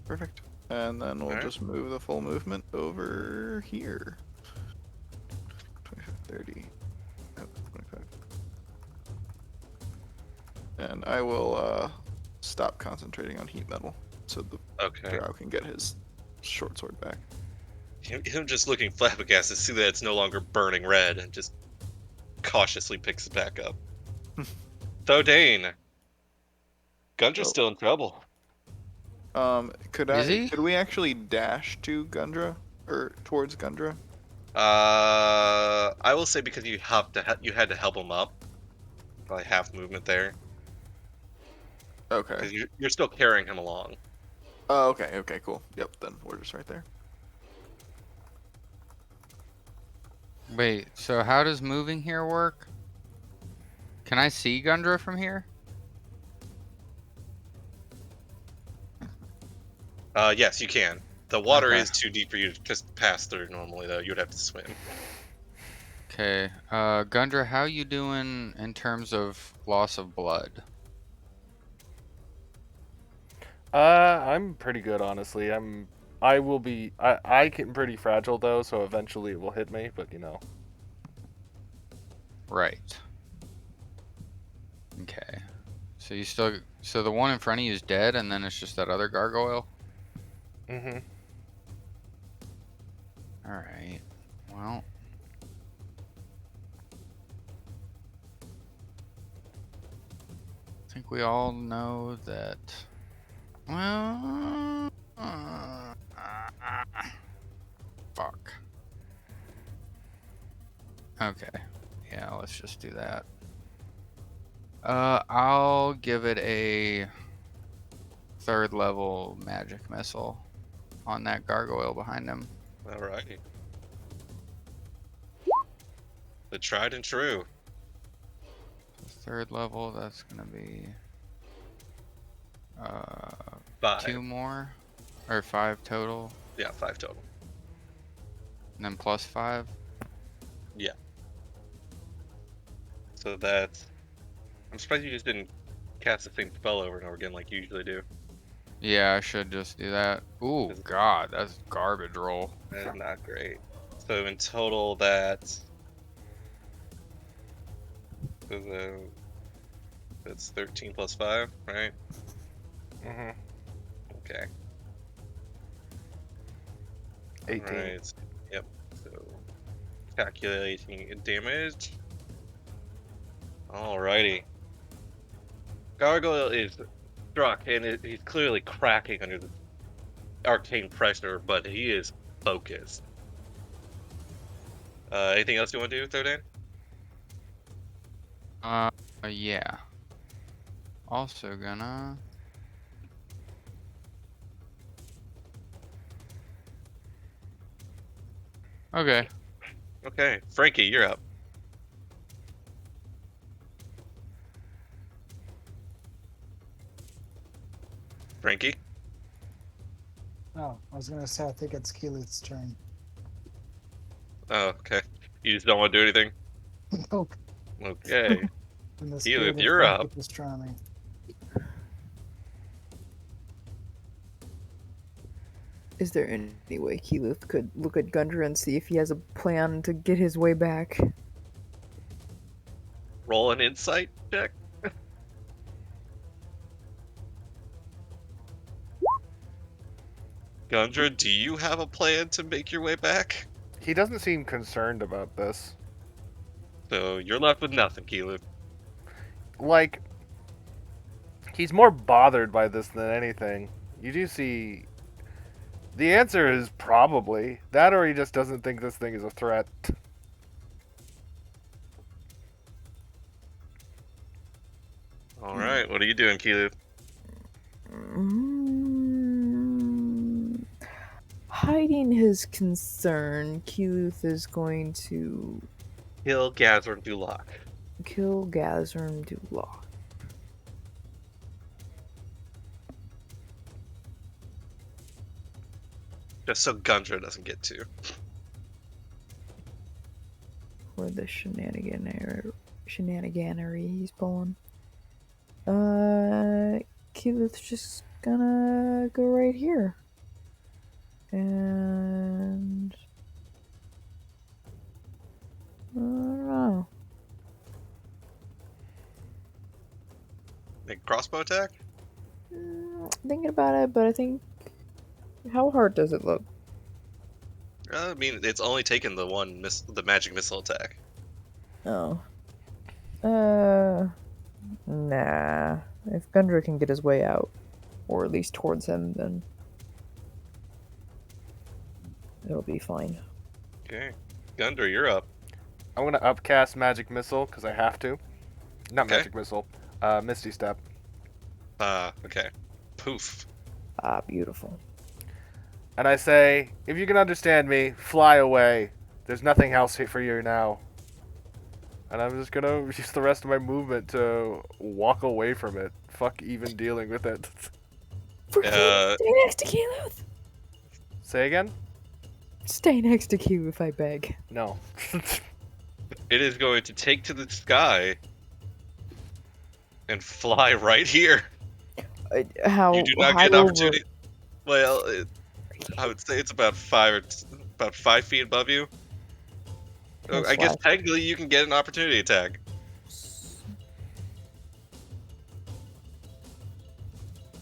Perfect. And then we'll Alright. just move the full movement over here. 25, 30. Oh, 25. And I will stop concentrating on heat metal so the Okay. drow can get his short sword back. Him just looking flabbergasted to see that it's no longer burning red and just cautiously picks it back up. So Dane, Gundra's Oh. still in trouble. Is he? Could we actually dash to Gundra or towards Gundra? I will say because you had to help him up, probably half movement there, Okay. because you're still carrying him along. Oh, okay. Okay, cool. Yep. Then we're just right there. Wait, so how does moving here work? Can I see Gundra from here? Yes, you can. The water Okay. is too deep for you to just pass through normally, though. You would have to swim. Okay. Gundra, how you doing in terms of loss of blood? I'm pretty good, honestly. I get pretty fragile though, so eventually it will hit me. But Right. Okay. So the one in front of you is dead, and then it's just that other gargoyle? Mm-hmm. Alright. Well. I think we all know that. Well. Fuck. Okay. Yeah, let's just do that. I'll give it a 3rd level magic missile on that gargoyle behind him. Alrighty. The tried and true. 3rd level, that's gonna be 5. 2 more or 5 total, Yeah, 5 total. and then plus 5. Yeah. So that's. I'm surprised you just didn't cast the same spell over and over again like you usually do. Yeah, I should just do that. Ooh, God, that's garbage roll. That's not great. So in total, that's 13 plus 5, right? Mm-hmm. Okay. 18. Right. Yep. So calculating damage. Alrighty. Gargoyle is struck, and he's clearly cracking under the arcane pressure, but he is focused. Anything else you want to do, Thodan? Yeah. Also gonna. Okay. Okay, Frankie, you're up. Frankie? Oh, I was gonna say I think it's Keelith's turn. Oh, okay. You just don't want to do anything? Nope. Okay. And the Keyleth, spirit of you're up. friendship is charming. Is there any way Keyleth could look at Gundra and see if he has a plan to get his way back? Roll an insight check. Gundra, do you have a plan to make your way back? He doesn't seem concerned about this. So you're left with nothing, Keyleth. Like, he's more bothered by this than anything. You do see. The answer is probably that, or he just doesn't think this thing is a threat. Alright, what are you doing, Keyleth? Hiding his concern, Keyleth is going to Kill Gazern Duloc. kill Gazern Duloc. Just so Gundra doesn't get to. For the shenaniganery he's pulling. Keyleth's just gonna go right here. And I don't know. Make a crossbow attack? Thinking about it, but I think how hard does it look? I mean, it's only taken the magic missile attack. Oh. Nah. If Gundra can get his way out, or at least towards him, then it'll be fine. Okay. Gundra, you're up. I'm gonna upcast Magic Missile because I have to. Not Okay. Magic Missile. Misty Step. Okay. Poof. Ah, beautiful. And I say, if you can understand me, fly away. There's nothing else here for you now. And I'm just gonna use the rest of my movement to walk away from it. Fuck even dealing with it. Stay next to Keyleth! Say again? Stay next to Keyleth, I beg. No. It is going to take to the sky and fly right here. How You do not high get an over? opportunity. Well, I would say it's about 5 feet above you. That's I guess why. technically you can get an opportunity attack.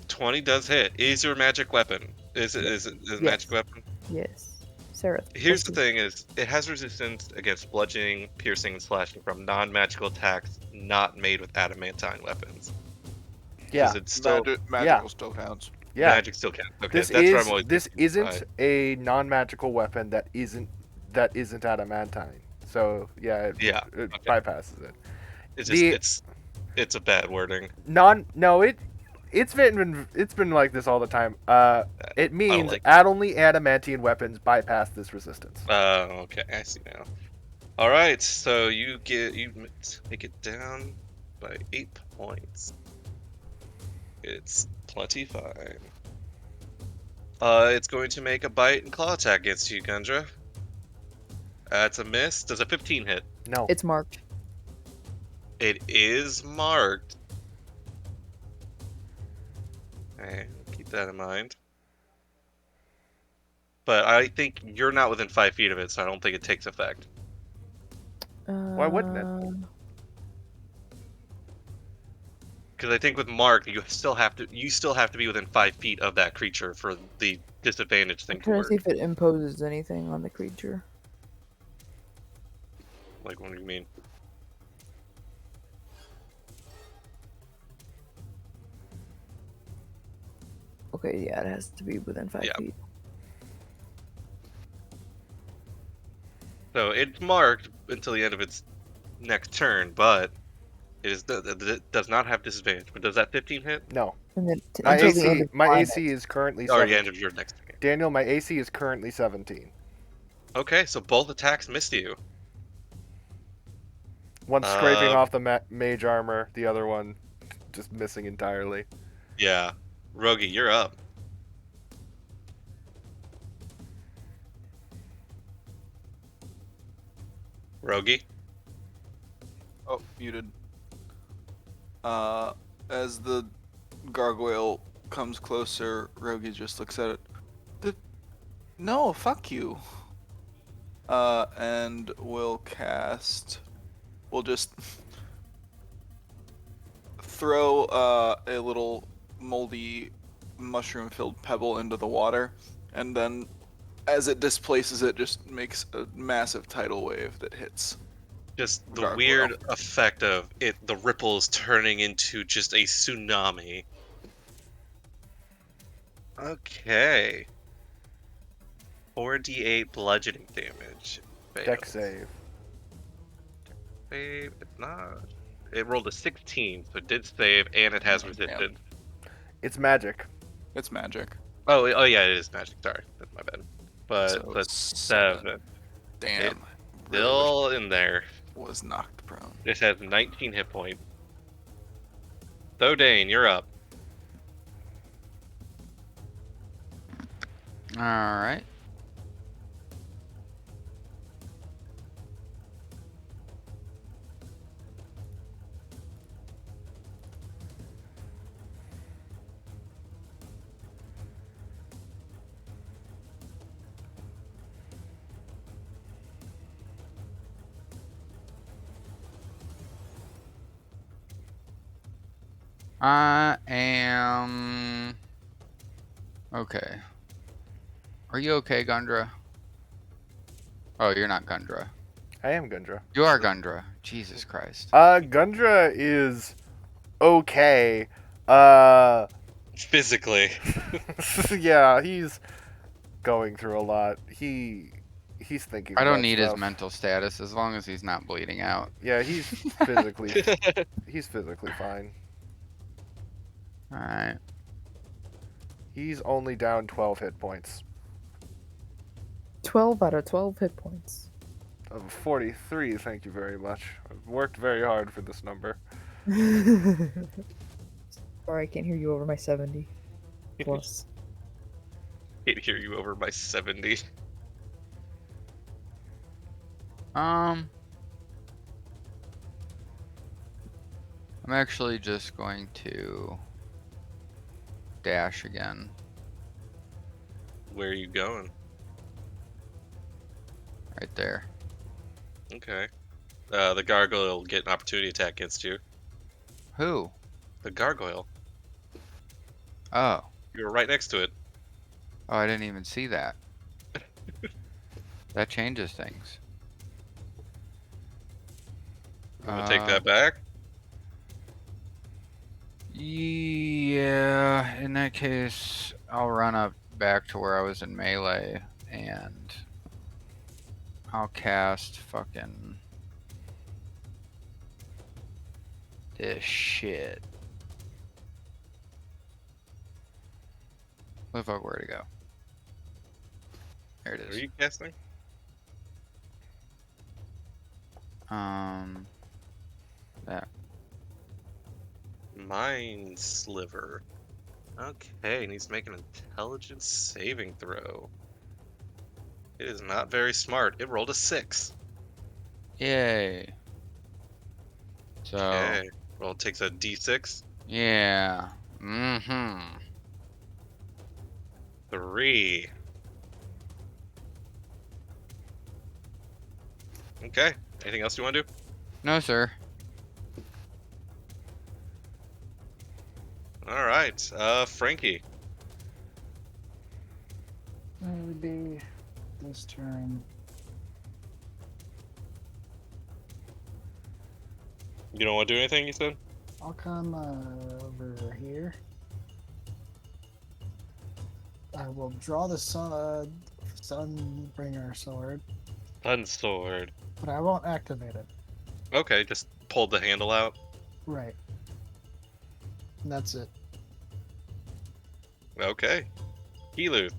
20 does hit. Is your magic weapon? Is it a Yes. magic weapon? Yes. Sarah. Here's the thing: is it has resistance against bludgeoning, piercing, and slashing from non-magical attacks not made with adamantine weapons. Yeah. It's still Magical still counts. Yeah. magic still counts. Okay, that's what I'm always. This isn't Alright. a non-magical weapon that isn't adamantine. So yeah, it Okay. bypasses it. It's the- just it's a bad wording. It's been like this all the time. It means like only adamantine weapons bypass this resistance. Okay, I see now. All right, so you make it down by 8 points. It's plenty fine. It's going to make a bite and claw attack against you, Gundra. That's a miss. Does a 15 hit? No. It's marked. It is marked. Okay, keep that in mind. But I think you're not within 5 feet of it, so I don't think it takes effect. Why wouldn't it? Because I think with marked, you still have to be within 5 feet of that creature for the disadvantage I'm thing to trying to see work. if it imposes anything on the creature. Like, what do you mean? Okay, yeah, it has to be within 5 Yeah. feet. So it's marked until the end of its next turn, but it does not have disadvantage. But does that 15 hit? No. And then My until the end AC of my my AC next. is currently Or the 17. end of your next turn. Daniel, my AC is currently 17. Okay, so both attacks missed you. One scraping Uh, off the mage armor, the other one just missing entirely. yeah. Rogi, you're up. Rogi? Oh, muted. As the gargoyle comes closer, Rogi just looks at it. No, fuck you. And we'll cast. We'll just throw a little moldy mushroom-filled pebble into the water, and then as it displaces it, just makes a massive tidal wave that hits Just the gargoyle. weird effect of it, the ripples turning into just a tsunami. Okay. 4d8 bludgeoning damage. Deck Fails. save. Save. It's not. It rolled a 16, so it did save, and it has Oh, resistance. It's magic. It's magic. Oh yeah, it is magic. Sorry, that's my bad. But So that's 7. 7. Damn. It's Really wish still in there. I was knocked prone. It has 19 hit points. So Dane, you're up. All right. I am okay. Are you okay, Gundra? Oh, you're not Gundra. I am Gundra. You are Gundra. Jesus Christ. Gundra is okay. Uh, Physically. yeah, he's going through a lot. He's thinking I don't about need his stuff. mental status as long as he's not bleeding out. Yeah, he's physically fine. All right. He's only down 12 hit points 12 out of 12 hit points. of 43. Thank you very much. I've worked very hard for this number. Sorry, I can't hear you over my 70 plus. Can't hear you over my 70. I'm actually just going to dash again. Where are you going? Right there. Okay. The gargoyle will get an opportunity attack against you. Who? The gargoyle. Oh. You were right next to it. Oh, I didn't even see that. That changes things. I'm gonna take that back. Yeah, in that case, I'll run up back to where I was in melee and I'll cast fucking this shit. What the fuck, where'd it go? There it Are is. you casting? That. Mind Sliver. Okay, and he's making an intelligence saving throw. It is not very smart. It rolled a 6. Yay. So, Okay. Well, it takes a d6. yeah. Mm-hmm. 3. Okay. Anything else you want to do? No, sir. All right, Frankie. That would be this turn. You don't want to do anything, you said? I'll come over here. I will draw the Sunbringer sword, Sun sword. but I won't activate it. Okay, just pulled the handle out. Right. And that's it. Okay. Kilu.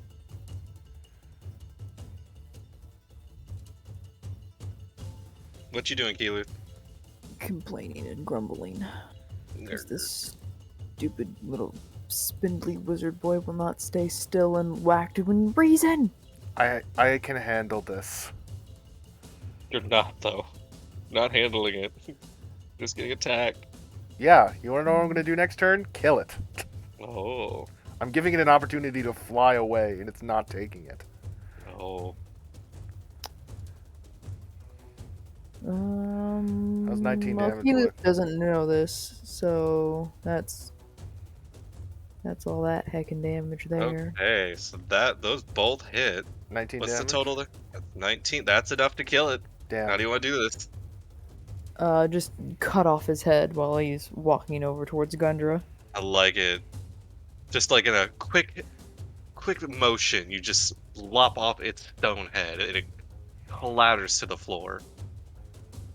What you doing, Kilu? Complaining and grumbling. Because Nerd. this stupid little spindly wizard boy will not stay still and whack within reason. I can handle this. You're not, though. Not handling it. Just getting attacked. Yeah, you want to know what I'm going to do next turn? Kill it. Oh. I'm giving it an opportunity to fly away, and it's not taking it. No. That was 19 Well, damage, Felix boy. doesn't know this, so that's all that heckin' damage there. Okay, so those both hit. 19 What's the damage? total there? 19. That's enough to kill it. Damn. How do you want to do this? Just cut off his head while he's walking over towards Gundra. I like it. Just like in a quick motion, you just lop off its stone head, and it clatters to the floor.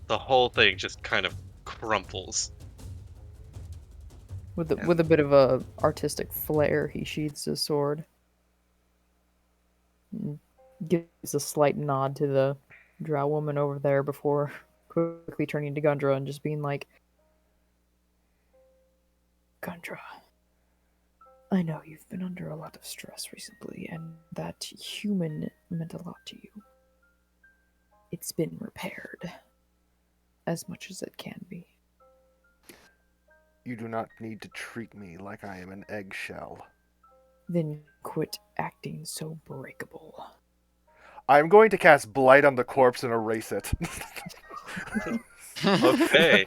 The whole thing just kind of crumples. With a bit of a artistic flair, he sheathes his sword. And gives a slight nod to the drow woman over there before quickly turning to Gundra and just being like, Gundra, I know you've been under a lot of stress recently, and that human meant a lot to you. It's been repaired. As much as it can be. You do not need to treat me like I am an eggshell. Then quit acting so breakable. I'm going to cast Blight on the corpse and erase it. Okay.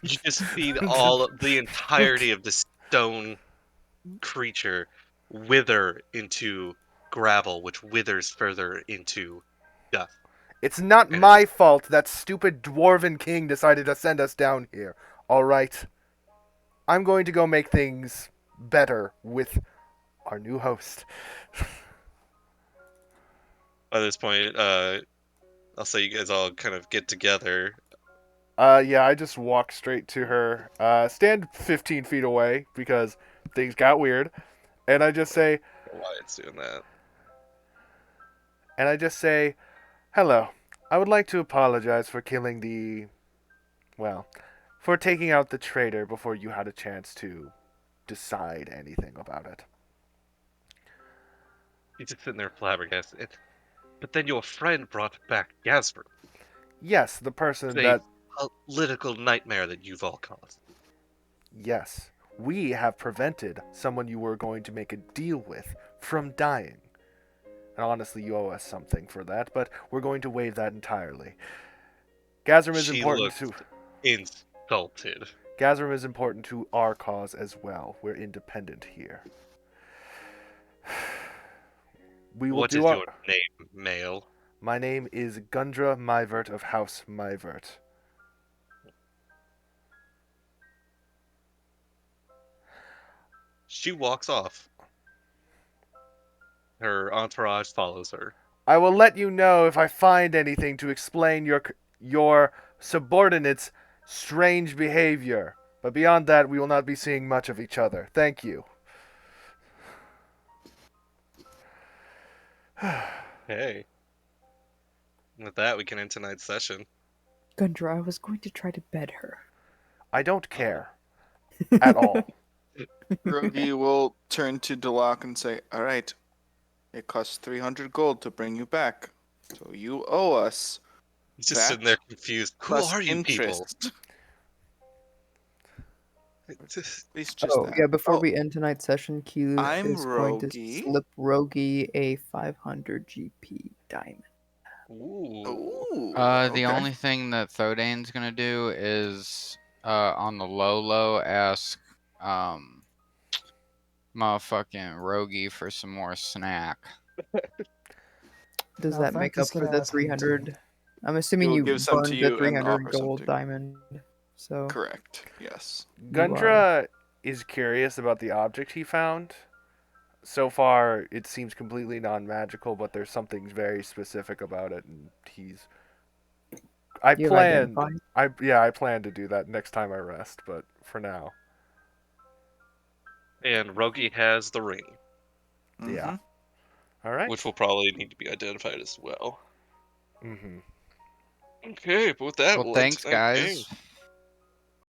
You just see the entirety of the stone creature wither into gravel, which withers further into dust. It's not And my fault that stupid dwarven king decided to send us down here. Alright? I'm going to go make things better with our new host. By this point, I'll say you guys all kind of get together. Yeah, I just walk straight to her, stand 15 feet away because things got weird, and I just say, Why it's doing that? hello, I would like to apologize for killing for taking out the traitor before you had a chance to decide anything about it. He's just sitting there flabbergasted. But then your friend brought back Gazper, Yes, the person a that, political nightmare that you've all caused. yes, we have prevented someone you were going to make a deal with from dying. And honestly, you owe us something for that, but we're going to waive that entirely. Gazrim is She important looked to insulted. Gazrim is important to our cause as well. We're independent here. We will What do is our... your name, male? My name is Gundra Myvert of House Myvert. She walks off. Her entourage follows her. I will let you know if I find anything to explain your subordinates' strange behavior. But beyond that, we will not be seeing much of each other. Thank you. Hey. With that, we can end tonight's session. Gundra, I was going to try to bed her. I don't care. At all. Rogi will turn to Duloc and say, alright, it costs 300 gold to bring you back. So you owe us He's just that sitting there confused. Who plus are you people? interest. Just- At least just Oh, that. yeah, before Oh, we end tonight's session, Q I'm is going to Rogi. slip Rogi a 500 GP diamond. Ooh. Ooh, The okay. only thing that Thodane's gonna do is on the low ask motherfucking Rogie for some more snack. Does Now, that Frank make up is for gonna the ask him to. 300? I'm assuming He will you give some to burned the you and 300 offer some gold to you. diamond. So Correct. Yes. you are. Gundra is curious about the object he found. So far, it seems completely non-magical, but there's something very specific about it, and he's. I You have plan. identified? I plan to do that next time I rest, but for now, And Rogi has the ring, yeah. Mm-hmm. All right. which will probably need to be identified as well. Mm-hmm. Okay, but with that, Well, let's thanks, end game. guys.